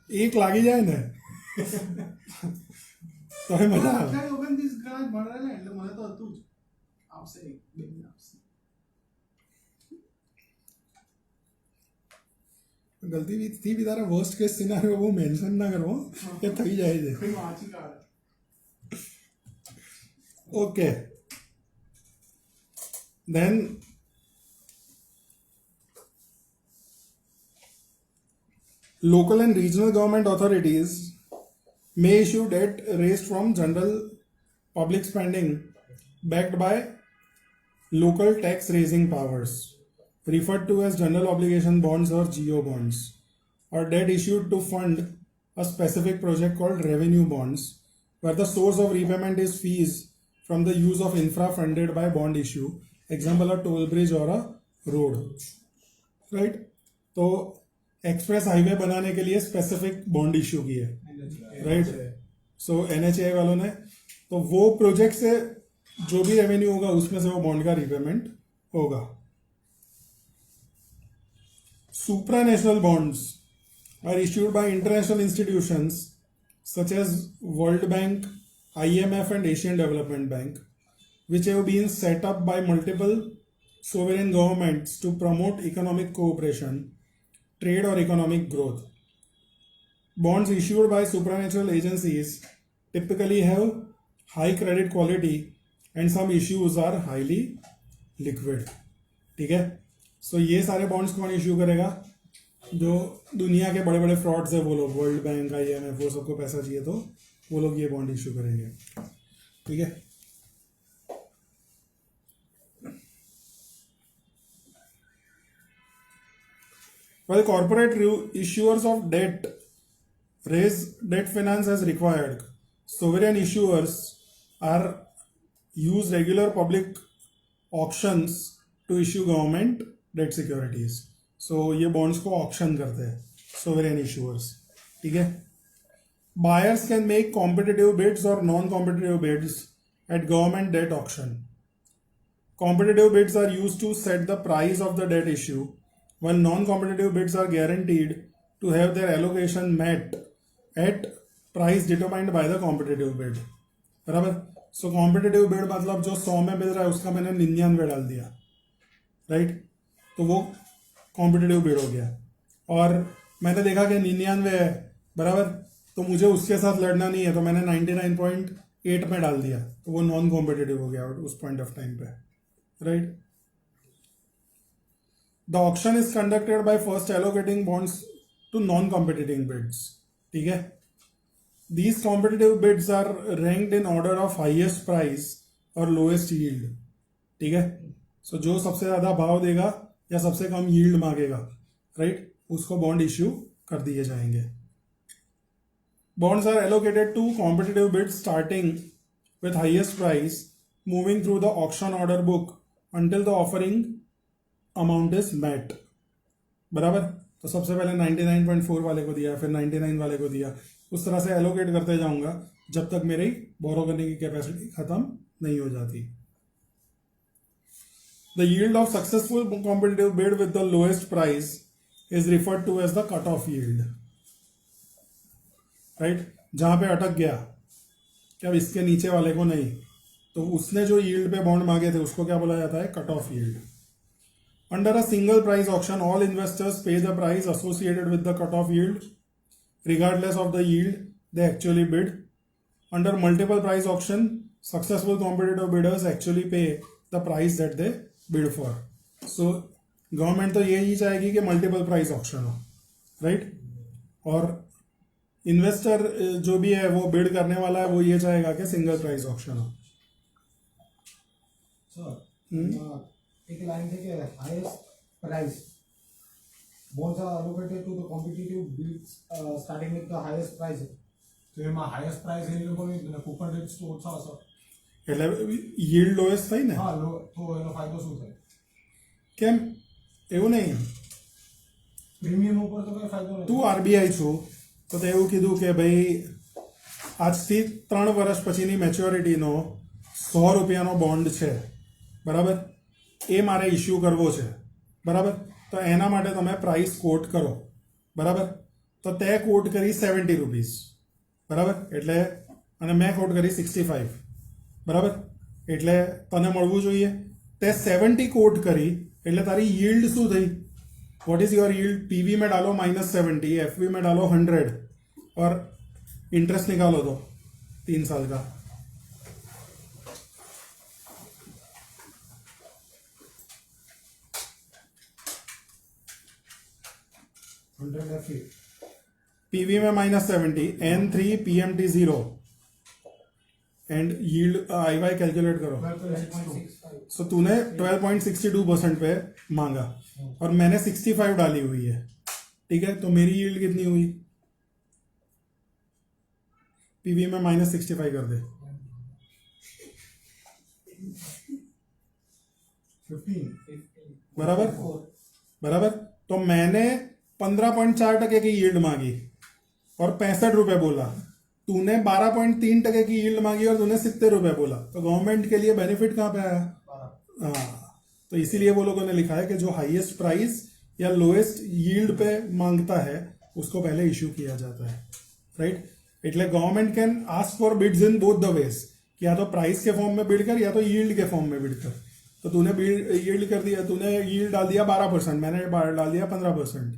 એક લાગી જાય ને તો હવે મજા આવે। આટલા 29 ગણા ભણેલા એટલે મને તો હતું જ આવશે, એક બે આવશે। ગલતી થી બી તારા વર્સ્ટ કેસ સિનારિયો બહુ મેન્શન ના કરવો કે થઈ જાય છે। કોઈ વાંચી કાઢે। Okay. Then local and regional government authorities may issue debt raised from general public spending backed by local tax raising powers, referred to as general obligation bonds or GO bonds, or debt issued to fund a specific project called revenue bonds, where the source of repayment is fees from the use of infra funded by bond issue. Example, a toll bridge or a road. Right? तो express highway बनाने के लिए specific bond issue की है, right? सो NHAI वालों ने, तो वो प्रोजेक्ट से जो भी रेवेन्यू होगा उसमें से वो बॉन्ड का रिपेमेंट होगा. Supranational bonds are issued by international institutions such as World Bank, IMF and Asian Development Bank, which have been set up by multiple sovereign governments to promote economic cooperation, trade or economic growth. Bonds issued by supranational agencies typically have high credit quality and some issues are highly liquid. ठीक है? सो ये सारे bonds कौन issue करेगा? जो दुनिया के बड़े बड़े फ्रॉड्स है वो लोग, वर्ल्ड बैंक, IMF, वो सबको पैसा चाहिए तो वो लोग ये बॉन्ड इश्यू करेंगे. ठीक है? While corporate issuers of debt raise debt finance as required, sovereign issuers are use regular public auctions to issue government debt securities. So ये bonds को auction करते हैं sovereign issuers. ठीक है? Buyers can make competitive bids or non-competitive bids at government debt auction. Competitive bids are used to set the price of the debt issue, while non-competitive bids are guaranteed to have their allocation met at price determined by the competitive bid. बराबर? सो competitive bid मतलब जो 100 में मिल रहा है उसका मैंने 99 डाल दिया, राइट? तो वो कॉम्पिटिटिव बिड हो गया. और मैंने देखा कि 99 है, बराबर, तो मुझे उसके साथ लड़ना नहीं है, तो मैंने 99.8 में डाल दिया, तो वो नॉन कॉम्पिटिटिव हो गया उस पॉइंट ऑफ टाइम पे, right? The auction is conducted by first allocating bonds to non competing bids. ठीक है? These competitive bids are ranked in order of highest price or lowest yield. ठीक है? सो जो सबसे ज्यादा भाव देगा या सबसे कम यील्ड मांगेगा, राइट, उसको बॉन्ड इश्यू कर दिए जाएंगे. Bonds are allocated to competitive bids starting with highest price, moving through the auction order book until the offering amount is met. बराबर? तो सबसे पहले 99.4 वाले को दिया, फिर 99 वाले को दिया, उस तरह से एलोकेट करते जाऊंगा जब तक मेरी बोरो करने की कैपेसिटी खत्म नहीं हो जाती. The yield of successful competitive bid with the lowest price is referred to as the cut off yield. Right? जहां पे अटक गया, क्या इसके नीचे वाले को नहीं, तो उसने जो यील्ड पे बॉन्ड मांगे थे उसको क्या बोला जाता है? Cut off yield. Under a single price auction all investors pay the price associated with the cut off yield regardless of the yield they actually bid. Under multiple price auction, successful competitive bidders actually pay the price that they bid for. So government तो यही चाहेगी कि multiple price auction हो, right? और investor जो भी है वो बिड करने वाला है वो ये चाहेगा कि सिंगल प्राइस ऑक्शन हो. एक लाइन थे कि highest price bonds are allocated to the competitive bids starting with the highest price. તો એમાં હાઈએસ્ટ પ્રાઇસ એ લોકોની કૂપન રેટ્સ તો ઓછા હશે, એટલે yield lowest થઈ ને. હા, તો એનો ફાયદો શું થાય? કેમ એવું નહીં? પ્રીમિયમ ઉપર તો કઈ ફાયદો નથી. તું RBI છું તો તે એવું કીધું કે ભાઈ આજથી 3 વર્ષ પછીની મેચ્યોરિટીનો 100 રૂપિયાનો બોન્ડ છે, બરાબર, એ મારે ઇશ્યુ કરવો છે, બરાબર, તો એના માટે તમે પ્રાઇસ કોટ કરો, બરાબર, તો તે કોટ કરી 70 રૂપીસ, બરાબર, એટલે અને મેં કોટ કરી 65, બરાબર, એટલે તને મળવું જોઈએ. તે 70 કોટ કરી એટલે તારી यील्ड શું થઈ? What is your yield? PV में डालो -70, एफवी में डालो 100 और इंटरेस्ट निकालो तो 3 साल का. पीवी में -70, N3 PMT 0 and yield IY calculate करो. सो तूने 12.62% पे मांगा और मैंने 65 डाली हुई है, ठीक है? तो मेरी यील्ड कितनी हुई? पीवी में -65 कर दे. 15 बराबर बराबर। तो मैंने 15.4% की यील्ड मांगी और 65 रुपए बोला, तूने 12.3% की यील्ड मांगी और तूने 70 रुपए बोला, तो गवर्नमेंट के लिए बेनिफिट कहाँ पे आया? हाँ, तो इसीलिए वो लोगों ने लिखा है कि जो हाईएस्ट प्राइस या लोएस्ट यील्ड पे मांगता है उसको पहले इश्यू किया जाता है, राइट। એટલે government can ask for bids in both the ways, कि या तो प्राइस के फॉर्म में बिड कर या तो यील्ड के फॉर्म में बिड कर। तो तूने यील्ड कर दिया, तूने यील्ड डाल दिया 12%, मैंने डाल दिया 15%,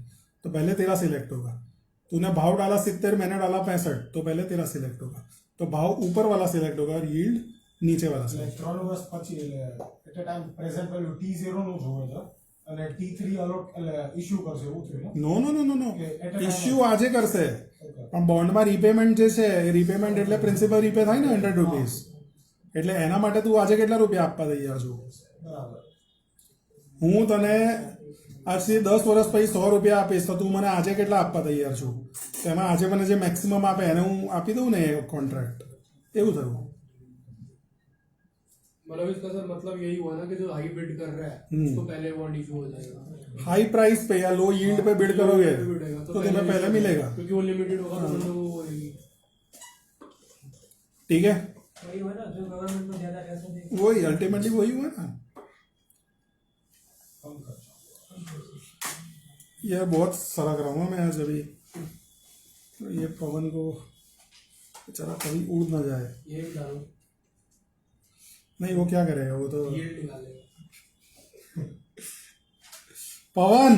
तो पहले तेरा सिलेक्ट होगा। तूने भाव डाला 70, मैंने डाला 65, तो पहले तेरा सिलेक्ट होगा। तो भाव ऊपर वाला सिलेक्ट होगा और यील्ड नीचे वाला सिलेक्ट। 3 વર્ષ પછી at a time present value T0 નું જોવે છે અને T3 અલોટ ઇશ્યુ કરશે એવું થયું ને? નો નો નો નો નો, કે at a time ઇશ્યુ આજે કરશે, પણ બોન્ડમાં રીપેમેન્ટ જે છે એ રીપેમેન્ટ એટલે પ્રિન્સિપલ રીપે થાય ને 100 રૂપીસ, એટલે એના માટે તું આજે કેટલા રૂપિયા આપવા તૈયાર છું? બરાબર. હું તને આજથી 10 વર્ષ પછી 100 રૂપિયા આપીશ, તો તું મને આજે કેટલા આપવા તૈયાર છું? તો એમાં આજે મને જે મેક્સિમમ આપે એને હું આપી દઉં ને કોન્ટ્રાક્ટ, એવું થયું। मतलब इसका सर मतलब यही हुआ ना कि जो हाई बिड कर रहा है उसको पहले बॉन्ड इशू हो जाएगा। हाई प्राइस पे या लो यील्ड पे बिड करोगे तो तो तुम्हें पहले मिलेगा, क्योंकि वो लिमिटेड होगा तो मतलब वो होगी। ठीक है, वही हुआ ना, जो गवर्नमेंट में ज्यादा पैसा दे। वही अल्टीमेटली वही हुआ ना यार। बहुत सड़क रहा हूँ मैं आज अभी, तो ये पवन को बेचारा कभी उड़ ना जाए। ये डालो, नहीं वो क्या करेगा, वो तो यील्ड निकालेगा। पवन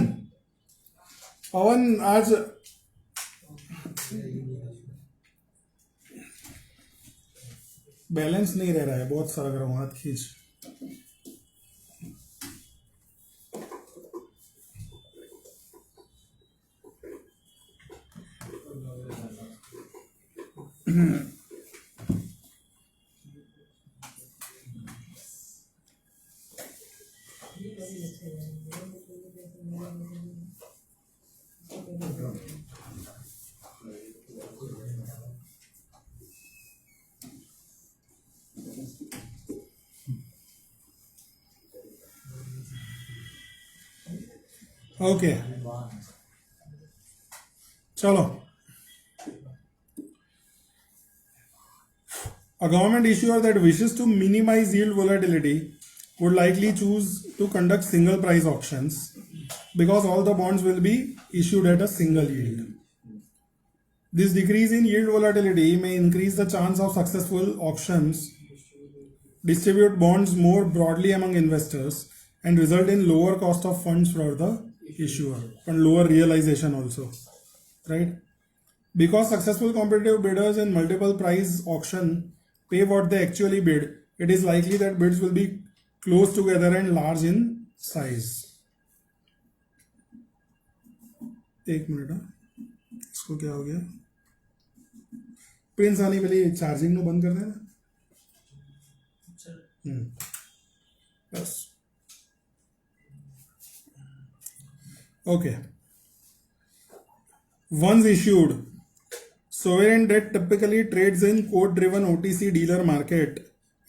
पवन आज बैलेंस नहीं रह रहा है, बहुत सड़क रहा हूँ, हाथ खींच। ओके चलो, a government issuer that wishes to minimize yield volatility would likely choose to conduct single price auctions because all the bonds will be issued at a single yield. This decrease in yield volatility may increase the chance of successful auctions, distribute bonds more broadly among investors, and result in lower cost of funds for the issuer and lower realization also, right? Because successful competitive bidders in multiple price auction pay what they actually bid, it is likely that bids will be close together and large in size. एक minute, इसको क्या हो गया? Prince आने वाली charging no बंद कर देना। बस okay. Once issued, sovereign debt typically trades in quote-driven OTC dealer market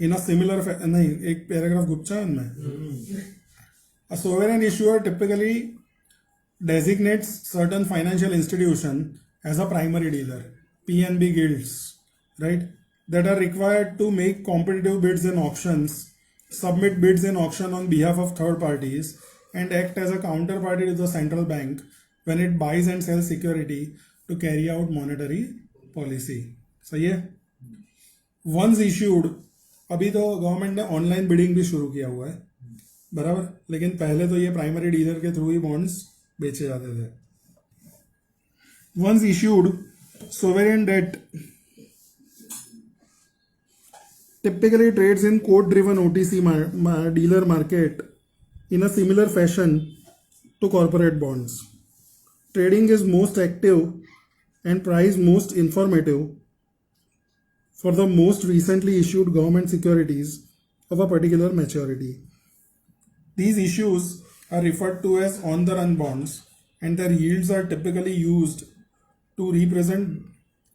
in a similar नहीं, एक पैराग्राफ गुच्छा है उनमें। A sovereign issuer typically designates certain financial institution as a primary dealer, PNB guilds, right, that are required to make competitive bids in auctions, submit bids in auction on behalf of third parties, and act as a counterparty to the central bank when it buys and sells security to carry out monetary policy. सही है? Once issued, अभी तो government ने online bidding भी शुरू किया हुआ है, बराबर, लेकिन पहले तो ये प्राइमरी डीलर के थ्रू ही बॉन्ड्स बेचे जाते थे। Once issued, sovereign debt typically trades in quote-driven OTC dealer market in a similar fashion to corporate bonds. Trading is most active and price most informative for the most recently issued government securities of a particular maturity. These issues are referred to as on-the-run bonds, and their yields are typically used to represent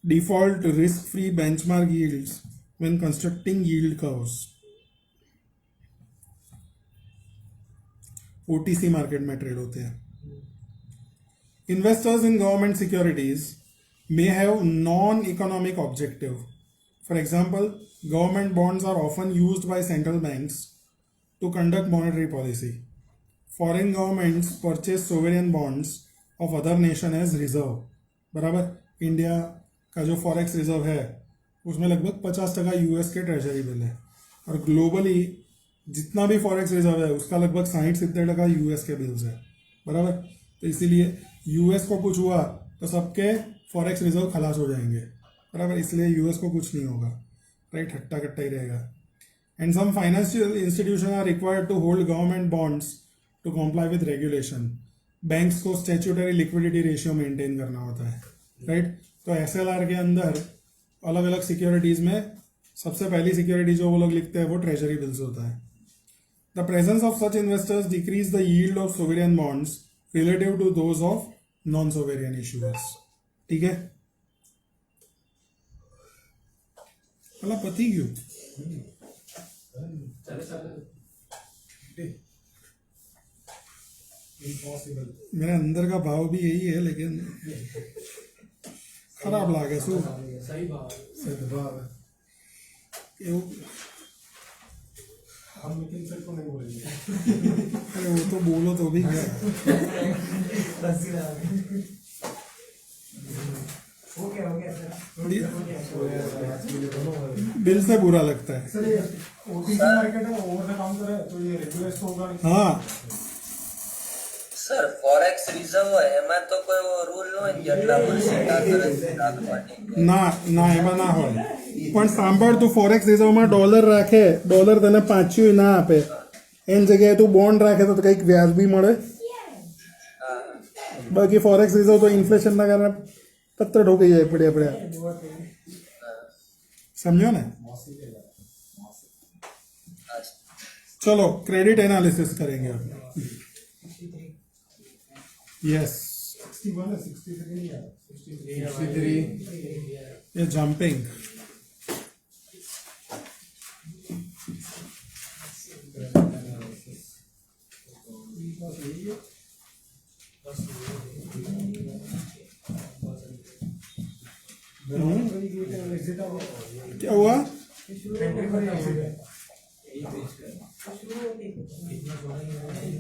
default risk-free benchmark yields when constructing yield curves. OTC market में trade होते हैं. Investors in government securities may have non-economic objective. For example, government bonds are often used by central banks to conduct monetary policy. Foreign governments purchase sovereign bonds of other nation as reserve. बराबर. India का जो forex reserve है उसमें लगभग 50% US के treasury bill है, और globally जितना भी फॉरेक्स रिजर्व है उसका लगभग 60-70% यूएस के बिल्स है. बराबर. तो इसीलिए यूएस को कुछ हुआ तो सबके फॉरेक्स रिजर्व खलास हो जाएंगे. बराबर. इसलिए यूएस को कुछ नहीं होगा. राइट. हट्टा कट्टा ही रहेगा. And some financial institution are required to hold government bonds to comply with regulation. Banks को स्टैट्यूटरी लिक्विडिटी रेशियो मेंटेन करना होता है. राइट. तो एसएलआर के अंदर अलग अलग सिक्योरिटीज में सबसे पहली सिक्योरिटी जो वो लोग लिखते हैं वो ट्रेजरी बिल्स होता है. The presence of such investors decrease the yield of sovereign bonds relative to those of non sovereign issuers. ठीक है. मतलब पति क्यों मेरे अंदर का भाव भी यही है, लेकिन खराब लागे सु सही भाव है. हम नितिन सर को नहीं बोलेंगे. अरे वो तो बोलो तो भी क्या. हो गया दिल से बुरा लगता है. सर ये ओटीसी मार्केट है, ओवर द काउंटर है, तो ये रेगुलेट तो होगा नहीं. हाँ. સર ફોરેક્સ રિઝર્વ હોય એમાં તો કોઈ રૂલ ન હોય કે આટલા પર્સન્ટ આ કરે ના એમાં ના હોય. પણ સાંભળ, તું ફોરેક્સ રિઝર્વમાં ડોલર રાખે, ડોલર તને પાછું ના આપે, એની જગ્યાએ તું બોન્ડ રાખે તો કંઈક વ્યાજ બી મળે. બાકી ફોરેક્સ રિઝર્વ તો ઇન્ફ્લેશનના કારણે પત્ર ઠોકાઈ જાય પડ્યા. સમજો ને. चलो क्रेडिट एनालिसिस करेंगे अब. यस. 61 है, 63 नहीं है. 63 ये जंपिंग. क्या हुआ?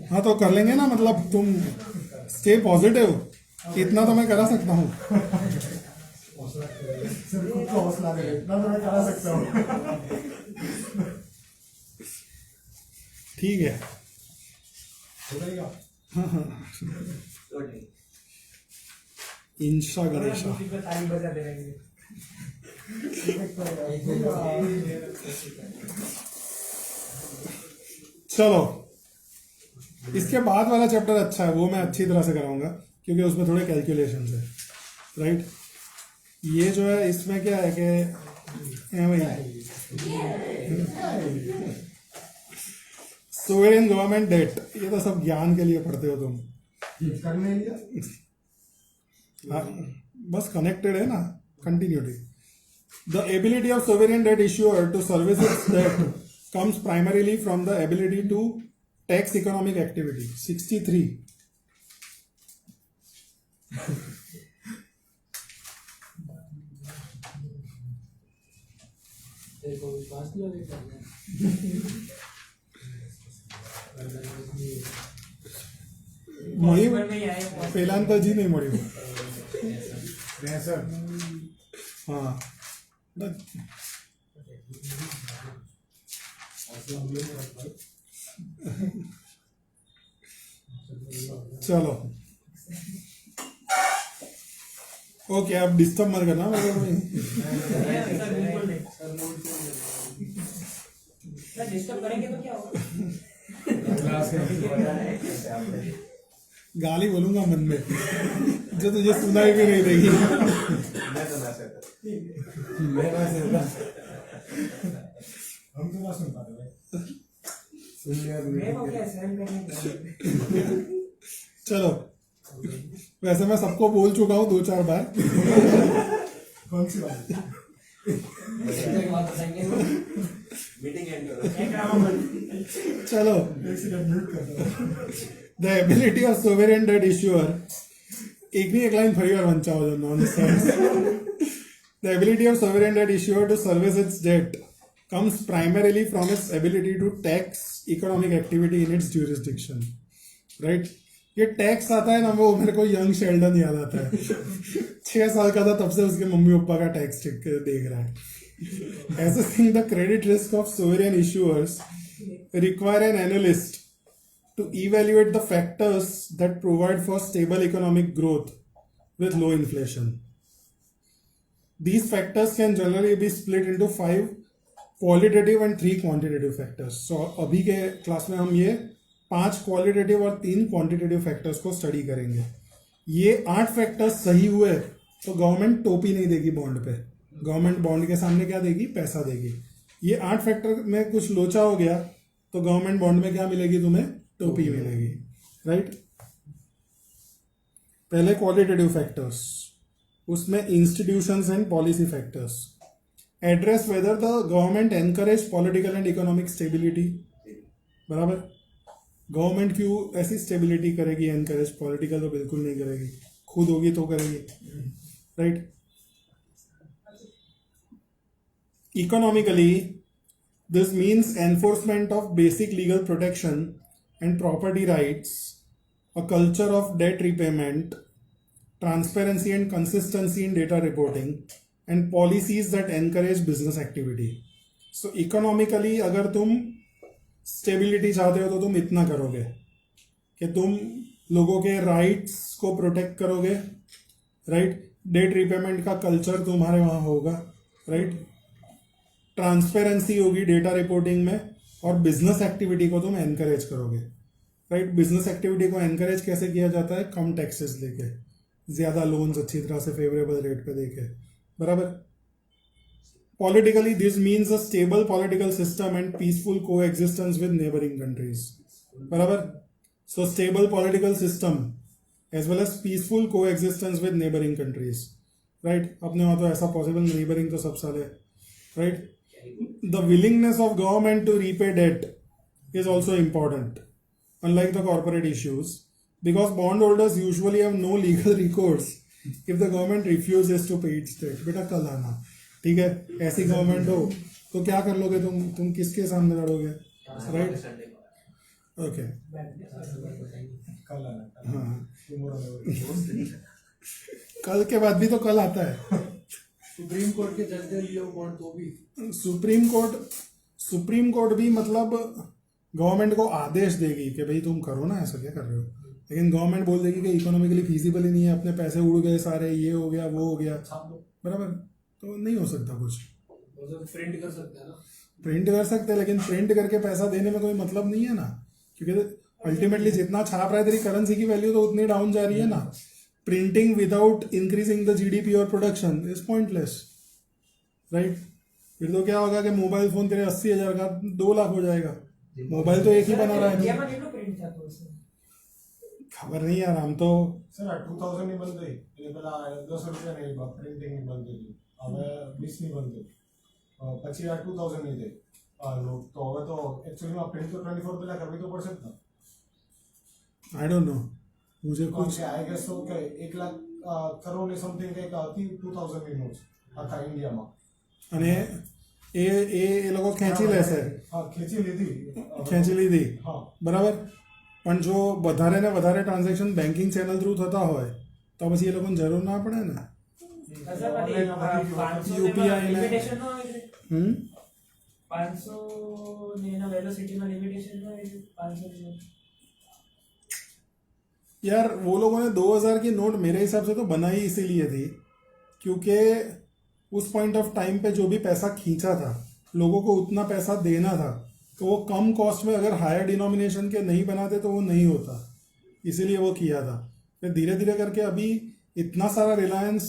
हाँ तो कर लेंगे ना. मतलब तुम स्टे पॉजिटिव, इतना तो मैं करा सकता हूँ. सर खुद को हौसला दे, इतना तो मैं करा सकता हूँ. ठीक है. हो जाएगा. इंशा गणेशा. ताली बजा दे रहे हैं. चलो इसके बाद वाला चैप्टर अच्छा है, वो मैं अच्छी तरह से कराऊंगा क्योंकि उसमें थोड़े कैलकुलेशंस है. राइट. ये जो है इसमें क्या है कि सोवरेन गवर्नमेंट डेट, ये तो सब ज्ञान के लिए पढ़ते हो तुम. करने लिया. हाँ, बस कनेक्टेड है ना. Continuity. The ability of sovereign debt issuer to service its debt comes primarily from the ability to tax economic activity. 63. देखो विश्वास नहीं होगा. મળી પેલા તો જી નહીં મળ્યું. सर हाँ. चलो ओके, आप डिस्टर्ब मत करना मेरे को. डिस्टर्ब करेंगे तो क्या होगा? गाली बोलूंगा मन में जो तुझे सुनाई भी नहीं देगी. मैं तो ना सहता. मैं ना सहता. हम तो ना सुन पाते भाई. सुन लिया मैं वो क्या सहन करने का. चलो वैसे मैं सबको बोल चुका हूँ 2-4 बार. कौन सी बात. मीटिंग एंड करो चलो, the ability of sovereign debt issuer, एक नहीं एक लाइन फरी और वंचाओ जो nonsense. The ability of sovereign debt issuer to service its debt comes primarily from its ability to tax economic activity in its jurisdiction. Right? ये tax आता है ना, वो मेरे को यंग शेल्डन याद आता है. 6 साल का था तब से उसके मम्मी पापा का टैक्स देख रहा है. Assessing the credit risk of sovereign issuers require an analyst to evaluate the factors that provide for stable economic growth with low inflation. These factors can generally be split into 5 qualitative and 3 quantitative factors. So अभी के class में हम ये 5 qualitative और 3 quantitative factors को study करेंगे. ये 8 factors सही हुए तो गवर्नमेंट टोपी नहीं देगी बॉन्ड पे. गवर्नमेंट बॉन्ड के सामने क्या देगी? पैसा देगी. ये 8 फैक्टर में कुछ लोचा हो गया तो गवर्नमेंट बॉन्ड में क्या मिलेगी? तुम्हें टोपी मिलेगी. राइट? पहले क्वालिटेटिव फैक्टर्स, उसमें institutions and policy factors address whether the government encourage political and economic stability. बराबर? गवर्नमेंट क्यों ऐसी स्टेबिलिटी करेगी एनकरेज? पॉलिटिकल तो बिल्कुल नहीं करेगी, खुद होगी तो करेगी. Right? Economically this means enforcement of basic legal protection and property rights, a culture of debt repayment, transparency and consistency in data reporting, and policies that encourage business activity. So economically अगर तुम stability चाहते हो तो तुम इतना करोगे कि तुम लोगों के rights को protect करोगे. right? Debt repayment का culture तुम्हारे वहाँ होगा. right? Transparency होगी data reporting में, और business activity को तुम encourage करोगे. right? Business activity को encourage कैसे किया जाता है? कम taxes लेके, ज्यादा लोन्स अच्छी तरह से फेवरेबल रेट पे देके. बराबर? Politically this means a stable political system and peaceful coexistence with neighbouring countries. बराबर? So stable political system as well as peaceful coexistence with neighbouring countries. Right? अपने वहां तो ऐसा पॉसिबल, नेबरिंग तो सब साल है. Right? The willingness of government to repay debt is also important, unlike the corporate issues, because bondholders usually have no legal recourse if the government refuses to pay its debt. बेटा कल आना, ठीक है? ऐसी गवर्नमेंट हो तो क्या कर लोगे तुम किसके सामने लड़ोगे? राइट? ओके, कल आना. हाँ, कल के बाद भी तो कल आता है. सुप्रीम कोर्ट के जज ने लिए बॉन्ड तो भी सुप्रीम कोर्ट भी मतलब गवर्नमेंट को आदेश देगी कि भाई तुम करो ना, ऐसा क्या कर रहे हो. लेकिन गवर्नमेंट बोल देगी कि इकोनॉमिकली फिजिबल ही नहीं है, अपने पैसे उड़ गए सारे, ये हो गया वो हो गया. बराबर? तो नहीं हो सकता कुछ. प्रिंट कर सकते हैं ना, प्रिंट कर सकते हैं, लेकिन प्रिंट करके पैसा देने में कोई मतलब नहीं है ना, क्योंकि अल्टीमेटली जितना छाप रहा है तेरी करेंसी की वैल्यू तो उतनी डाउन जा रही है ना. Printing without increasing the GDP और प्रोडक्शन इज पॉइंटलेस. राइट? फिर तो क्या होगा कि मोबाइल फोन तेरे 80,000 का 2 लाख हो जाएगा. मोबाइल तो एक ही बना रहा है. खबर नहीं यार, हम तो સર આ 2000 ની બંધ થઈ એટલે પેલા 10 રૂપિયા ની પ્રિન્ટિંગ ની બંધ થઈ, હવે 20 ની બંધ થઈ, પછી આ 2000 ની થઈ નોટ. તો હવે તો एक्चुअली માં પ્રિન્ટ તો 24 પેલા કરવી તો પડશે જ ને. आई डोंट नो, मुझे कुछ आई गेस तो કે 1 લાખ કરોડ ની સમથિંગ કંઈક હતી 2000 ની નોટ આખા ઇન્ડિયામાં. અને એ લોકો ખેંચી લેશે, હા, ખેંચી લીધી. લીધી. હા, બરાબર. પણ જો વધારે ને વધારે ટ્રાન્ઝેક્શન બેન્કિંગ ચેનલ થ્રુ થતા હોય તો પછી એ લોકોને જરૂર ના પડે ને. યુપીઆઈ ને 500 ને એના વેલોસિટીમાં લિમિટેશન હોય 500 यार वो लोगों ने 2000 की नोट मेरे हिसाब से तो बनाई इसीलिए थी क्योंकि उस पॉइंट ऑफ टाइम पे जो भी पैसा खींचा था लोगों को उतना पैसा देना था, तो वो कम कॉस्ट में अगर हायर डिनोमिनेशन के नहीं बनाते तो वो नहीं होता, इसीलिए वो किया था. फिर धीरे धीरे करके अभी इतना सारा रिलायंस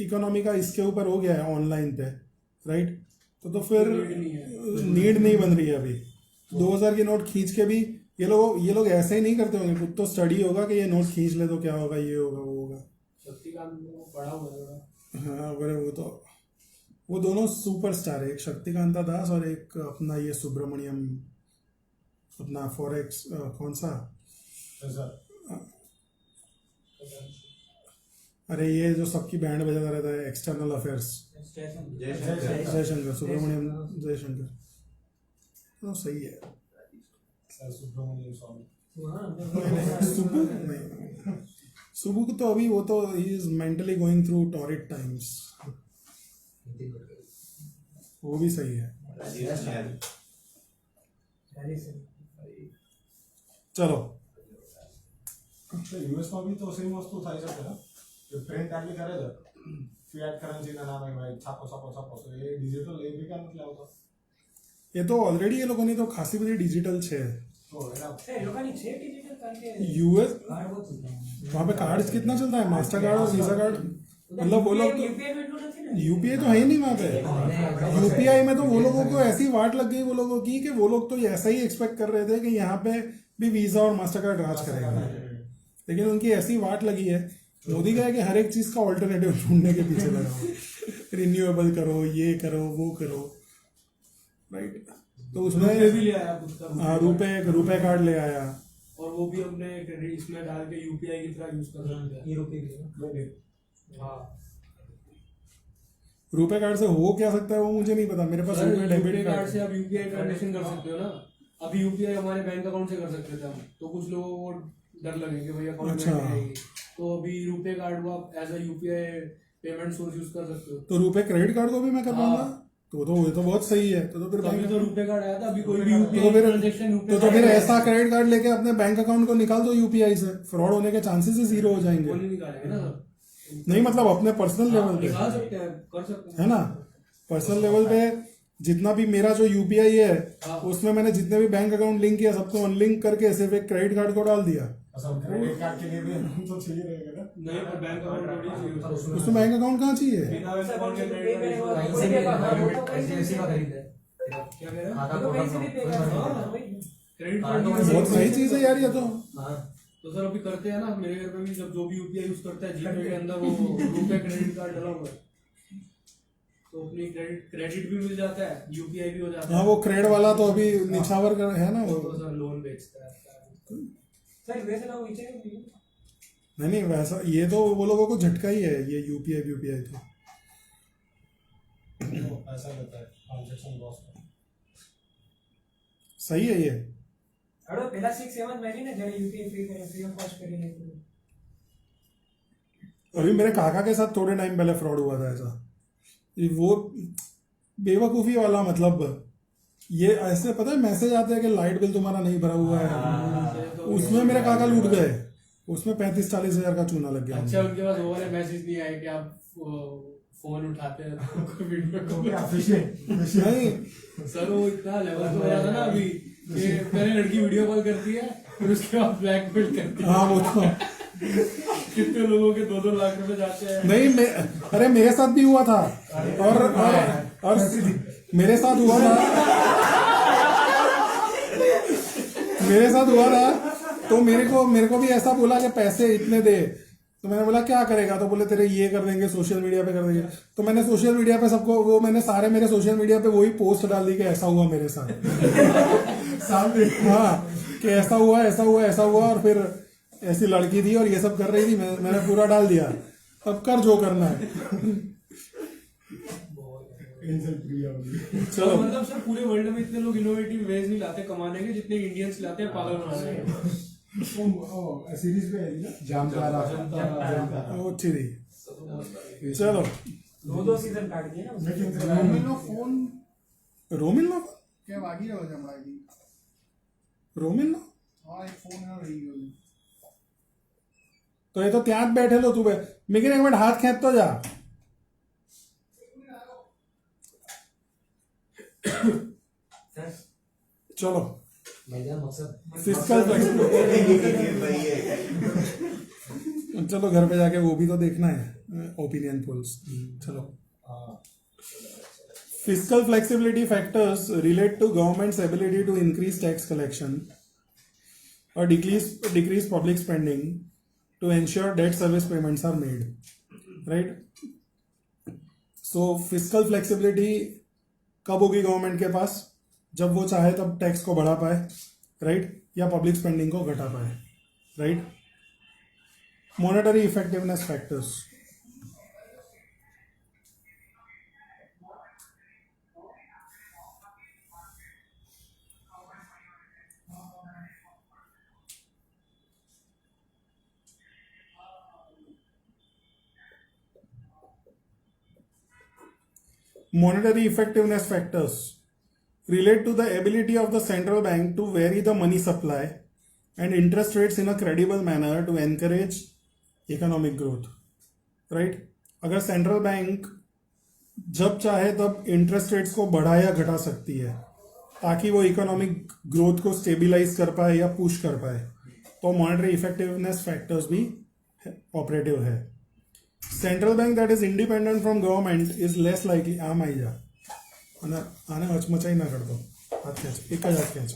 इकोनॉमी का इसके ऊपर हो गया है ऑनलाइन पे. राइट? तो फिर नीड नहीं बन रही है अभी. 2000 की नोट खींच के भी ये लोग ऐसे ही नहीं करते होंगे, कुछ तो स्टडी होगा कि ये नोट खींच ले तो क्या होगा, ये होगा वो होगा. शक्तिकांत बड़ा हुआ है. हाँ, बड़े वो दोनों सुपरस्टार है, एक शक्तिकांता दास और एक अपना ये सुब्रमण्यम, अपना फॉरेक्स कौन सा, अरे ये जो सबकी बैंड बजाता रहता है, एक्सटर्नल अफेयर्स, जयशंकर, सुब्रमण्यम जयशंकर, तो सही है। सुब्रमण्यम स्वामी सुबु नहीं, सुबु को तो अभी वो तो he is mentally going through torrid times, वो भी सही है। चलो યુએસમાં બી તો સેમ વસ્તુ થાય છે ને, કે પ્રિન્ટ આટલી કરે છે ફિયાટ કરન્સીના નામે ભાઈ છાપો છાપો છાપો, તો એ ડિજિટલ એ બી કામ નથી આવતો, ये तो ऑलरेडी ये लोगों ने तो खासी बड़ी डिजिटल छे તો એના એ લોકોની છે ડિજિટલ કારણ કે यूएस કાર્ડ બહુ ચલતા है वहाँ पे कार्ड कितना चलता है, मास्टर कार्ड और वीजा कार्ड, मतलब वो लोग तो यूपीआई में इतना नहीं ना यूपीआई तो है ही नहीं वहाँ पे। यूपीआई में तो वो लोगों को ऐसी वाट लग गई वो लोगों की कि वो लोग तो ऐसा ही एक्सपेक्ट कर रहे थे कि यहाँ पे भी वीजा और मास्टर कार्ड राज करेगा, लेकिन उनकी ऐसी वाट लगी है। मोदी का है कि हर एक चीज का ऑल्टरनेटिव ढूंढने के पीछे लगा हो, रिन्यूएबल करो, ये करो, वो करो, राइट। तो उसमें भी ले आया खुद का हाँ, रुपए कार्ड ले आया, और वो भी अपने क्रेडिट इसमें डाल के यूपीआई की तरह यूज कर सकते हैं। हाँ रुपए कार्ड से हो क्या सकता है वो मुझे नहीं पता, मेरे पास रुपए डेबिट यूपीआई कार्ड कार्ड से आप यूपीआई ट्रांजेक्शन कर सकते हो ना। अभी यूपीआई हमारे बैंक अकाउंट से कर सकते थे हम, तो कुछ लोगों को डर लगे कि भाई अकाउंट अच्छा। में जाएगी, तो अभी रुपए कार्ड को आप as a UPI payment source use कर सकते हो। तो रुपए क्रेडिट कार्ड को भी मैं कर पाऊंगा, तो ये तो बहुत सही है। तो फिर अभी बैंक तो रुपए कार्ड आया था, अभी कोई भी तो यूपीआई फिर ट्रांजेक्शन तो फिर ऐसा क्रेडिट कार्ड लेके अपने बैंक अकाउंट को निकाल दो यूपीआई से, फ्रॉड होने के चांसेस ही जीरो हो जाएंगे। नहीं निकालेंगे ना सर, नहीं मतलब अपने पर्सनल लेवल पे निकाल सकते हैं, कर सकते हैं। है ना, पर्सनल लेवल पे जितना भी मेरा जो यूपीआई है हाँ। उसमें मैंने जितने भी बैंक अकाउंट लिंक किया सबको अनलिंक करके सिर्फ एक क्रेडिट कार्ड को डाल दिया। અસલ ક્રેડિટ કાર્ડ के लिए भी तो चाहिए रहेगा ना, नहीं पर बैंक अकाउंट थोड़ी चाहिए उसको। उसमें बैंक अकाउंट कहाँ चाहिए? बिना बैंक अकाउंट के क्रेडिट कार्ड यूज कहीं कर से भी सकते हैं। एचडीएफसी का खरीदे क्या कह रहे हैं? कहीं से भी पे कर सकते हैं। क्रेडिट कार्ड की बहुत सही चीज है यार ये तो। तो सर अभी करते हैं ना, मेरे घर पे भी जब जो भी यूपीआई यूज करता है जीपे के अंदर वो रुपए क्रेडिट कार्ड डला हुआ है, तो अपनी क्रेडिट भी मिल जाता है, यूपीआई भी हो जाता हाँ है। वो क्रेड वाला तो अभी निछावर का है ना वो। तो सर लोन बेचता है। सर वैसे ना वो नीचे नहीं वैसा ये तो वो लोगों को झटका ही है ये यूपीआई तो ऐसा रहता है ट्रांजेक्शन लॉस। सही है ये। હવે પેલા 6-7 મહિને ને જ્યારે યુપીઆઈ ફ્રી ઓફ કોસ્ટ કરી નાખ્યું। अभी मेरे काका के साथ थोड़े टाइम पहले फ्रॉड हुआ था ऐसा, वो बेवकूफ़ी वाला, मतलब ये ऐसे पता है मैसेज आते हैं कि लाइट बिल तुम्हारा नहीं भरा हुआ है, उसमें मेरे काका लूट गए, उसमें 35-40 हजार का चूना लग गया। अच्छा उनके पास वो वाले मैसेज नहीं आए कि आप फोन उठाते हैं तो वीडियो नहीं सर वो इतना लेवल तो हो रहा था ना अभी कि पहले लड़की वीडियो कॉल करती है फिर उसके बाद ब्लैकमेल करती है। हाँ वो तो कितने लोगों के 2-2 लाख रुपए जाते हैं। नहीं अरे मेरे साथ भी हुआ था, और मेरे साथ हुआ था तो मेरे को भी ऐसा बोला कि पैसे इतने दे, तो मैंने बोला क्या करेगा, तो बोले तेरे ये कर देंगे, सोशल मीडिया पे कर देंगे। तो मैंने सोशल मीडिया पे सबको मैंने सारे मेरे सोशल मीडिया पे वही पोस्ट डाल दी कि ऐसा हुआ मेरे साथ सामने, हाँ कि ऐसा हुआ और फिर ऐसी लड़की थी और ये सब कर रही थी, मैंने पूरा डाल दिया, अब कर जो करना है। चलो मतलब सर पूरे वर्ल्ड में इतने लोग इनोवेटिव वेज नहीं लाते कमाने के जितने इंडियंस लाते हैं पागल बनाने के। सीरीज पे है ना जामतारा वो अच्छी थी। चलो 2 सीजन काट दिए ना उसने। રોમિલનો ફોન रोमिल નો કે વાગી રહ્યો છે હમણાં હજી? હા એક ફોન એનો રહી ગયો છે। तो ये तो ત્યાં જ બેઠેલો તું મિકીને એક મિનિટ હાથ ખેંચતો જા। चलो फिस्कल चलो घर पे जाके वो भी तो देखना है, ओपिनियन पोल्स। चलो fiscal flexibility factors relate to government's ability to increase tax collection or decrease public spending to ensure debt service payments are made, right? So fiscal flexibility कब होगी गवर्नमेंट के पास? जब वो चाहे तब टैक्स को बढ़ा पाए, राइट, या पब्लिक स्पेंडिंग को घटा पाए, right. Monetary effectiveness factors. Monetary effectiveness factors relate to the ability of the central bank to vary the money supply and interest rates in a credible manner to encourage economic growth, right. अगर central bank जब चाहे तब interest rates को बढ़ा या घटा सकती है ताकि वो इकोनॉमिक ग्रोथ को स्टेबिलाइज कर पाए या पुश कर पाए, तो मॉनेटरी इफेक्टिवनेस फैक्टर्स भी ऑपरेटिव है. Central bank that is independent from government is less likely. आम आई जा आने हचमचाई ना कर दो. हाथ खींच, एक हाथ खींच,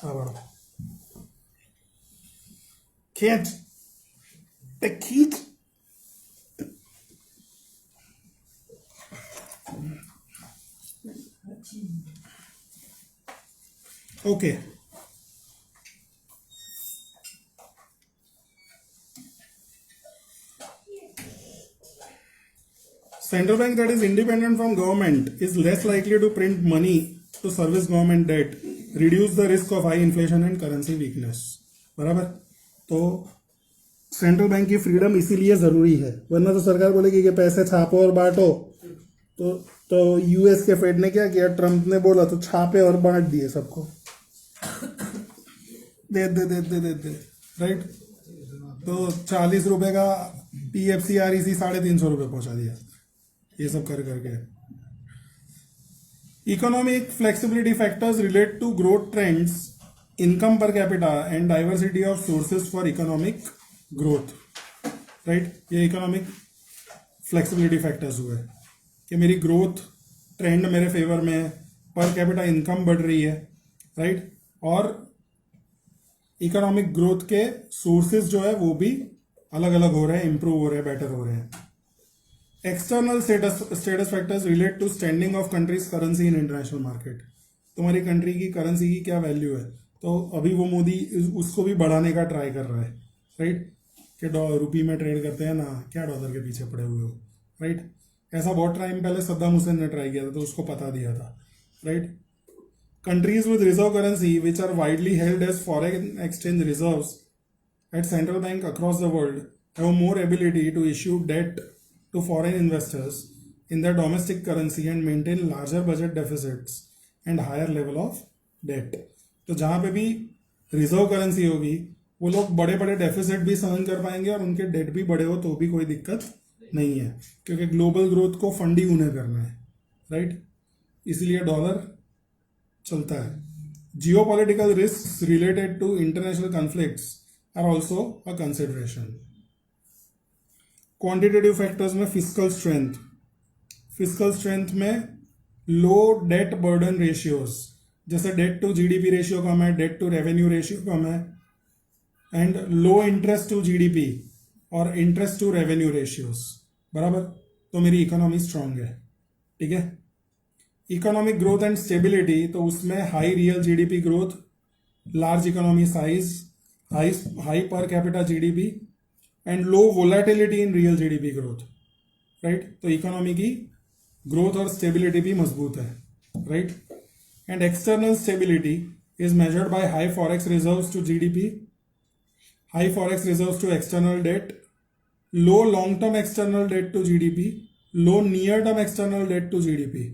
हाँ बढ़ो, खींच ते खींच. Okay. Central bank that is independent from government is less likely to print money to service government debt, reduce the risk of high inflation and currency weakness. बराबर. तो सेंट्रल बैंक की फ्रीडम इसीलिए जरूरी है, वरना तो सरकार बोलेगी कि पैसे छापो और बांटो. तो यूएस के फेड ने क्या किया? ट्रम्प ने बोला तो छापे और बांट दिए सबको. दे दे दे दे दे दे, राइट. तो 40 रुपए का PFCREC 350 रुपये पहुंचा दिया. ये सब कर करके. Economic flexibility factors relate to growth trends, income per capita and diversity of sources for economic growth, right. ये इकोनॉमिक फ्लेक्सिबिलिटी फैक्टर्स हुए कि मेरी ग्रोथ ट्रेंड मेरे फेवर में है, पर कैपिटा इनकम बढ़ रही है, राइट, और इकोनॉमिक ग्रोथ के सोर्सेज जो है वो भी अलग अलग हो रहे हैं, इंप्रूव हो रहे हैं, बेटर हो रहे हैं. External status factors relate to standing of country's currency in international market. तुम्हारी कंट्री की करेंसी की क्या वैल्यू है? तो अभी वो मोदी उसको भी बढ़ाने का ट्राई कर रहा है, राइट, कि रुपी में ट्रेड करते हैं ना, क्या डॉलर के पीछे पड़े हुए हो, राइट. ऐसा बहुत टाइम पहले सद्दाम हुसैन ने ट्राई किया था, तो उसको पता दिया था, right. Countries with reserve currency which are widely held as foreign exchange reserves at central bank across the world have more ability to issue debt to foreign investors in their domestic currency and maintain larger budget deficits and higher level of debt. तो जहाँ पे भी reserve currency होगी वो लोग बड़े बड़े deficit भी सहन कर पाएंगे और उनके डेट भी बड़े हो तो भी कोई दिक्कत नहीं है, क्योंकि ग्लोबल ग्रोथ को फंड ही उन्हें करना है, राइट. इसलिए डॉलर चलता है. Geopolitical risk related to international conflicts are also a consideration. Quantitative factors में फिस्कल स्ट्रेंथ में लो डेट बर्डन रेशियोज, जैसे डेट टू जीडीपी रेशियो कम है, डेट टू रेवेन्यू रेशियो कम है, and low interest to GDP और interest to revenue ratios, बराबर. तो मेरी इकोनॉमी स्ट्रांग है, ठीक है. इकोनॉमिक ग्रोथ एंड स्टेबिलिटी, तो उसमें high real GDP growth, large economy size, high per capita GDP and low volatility in real GDP growth, right. तो इकोनॉमी की ग्रोथ और स्टेबिलिटी भी मजबूत है, right. And external stability is measured by high forex reserves to GDP, high forex reserves to external debt, low long term external debt to GDP, low near term external debt to GDP.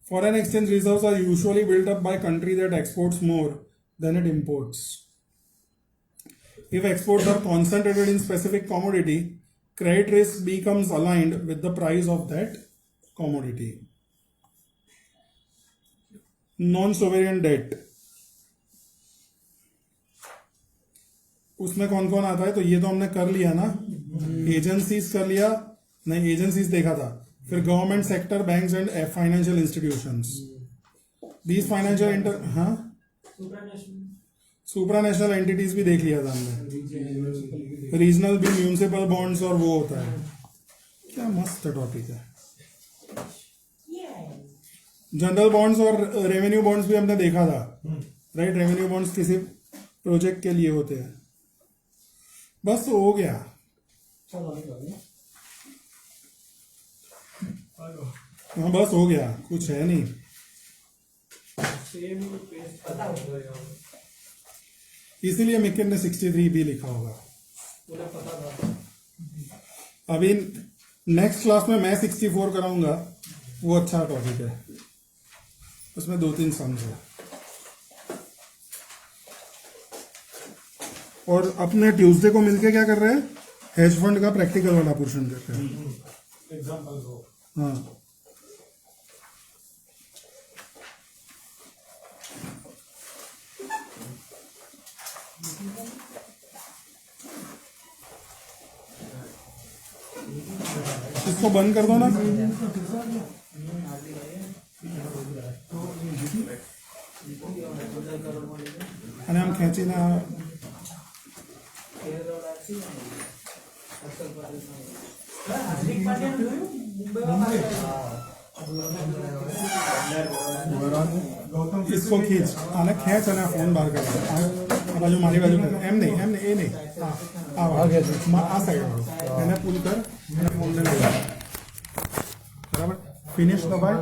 Foreign exchange reserves are usually built up by country that exports more than it imports. If exports are concentrated in specific commodity, credit risk becomes aligned with the price of that commodity. Non-sovereign debt. उसमें कौन कौन आता है? तो ये तो हमने कर लिया ना, एजेंसीज कर लिया, नहीं एजेंसीज देखा था, फिर government sector, banks and financial institutions. These financial supranational entities भी देख लिया था हमने. रीजनल भी म्यूनिसिपल बॉन्ड्स और वो होता है. क्या मस्त टॉपिक है. जनरल बॉन्ड्स और रेवेन्यू बॉन्ड्स भी हमने देखा था, राइट। रेवेन्यू बॉन्ड्स किसी प्रोजेक्ट के लिए होते हैं। बस तो हो गया। हाँ बस हो गया, कुछ है नहीं। इसीलिए मिकिन ने 63 भी लिखा होगा। अभी नेक्स्ट क्लास में मैं 64 कराऊंगा, वो अच्छा टॉपिक है, उसमें 2-3 सम्स है। और अपने ट्यूसडे को मिलके क्या कर रहे हैं, हेज फंड का प्रैक्टिकल वाला पोर्शन करते हैं। एग्जांपल्स हो। हाँ इसको बंद कर दो ना। અને આમ ખેંચીને इसको खींच અને ખેંચ અને ફોન બહાર કાઢ આ બાજુ મારી બાજુ એમ નહીં એ નહીં આ સાઈડ વાળો એને પુલ કર અને ફોન લઈ બરાબર ફિનિશ દબાય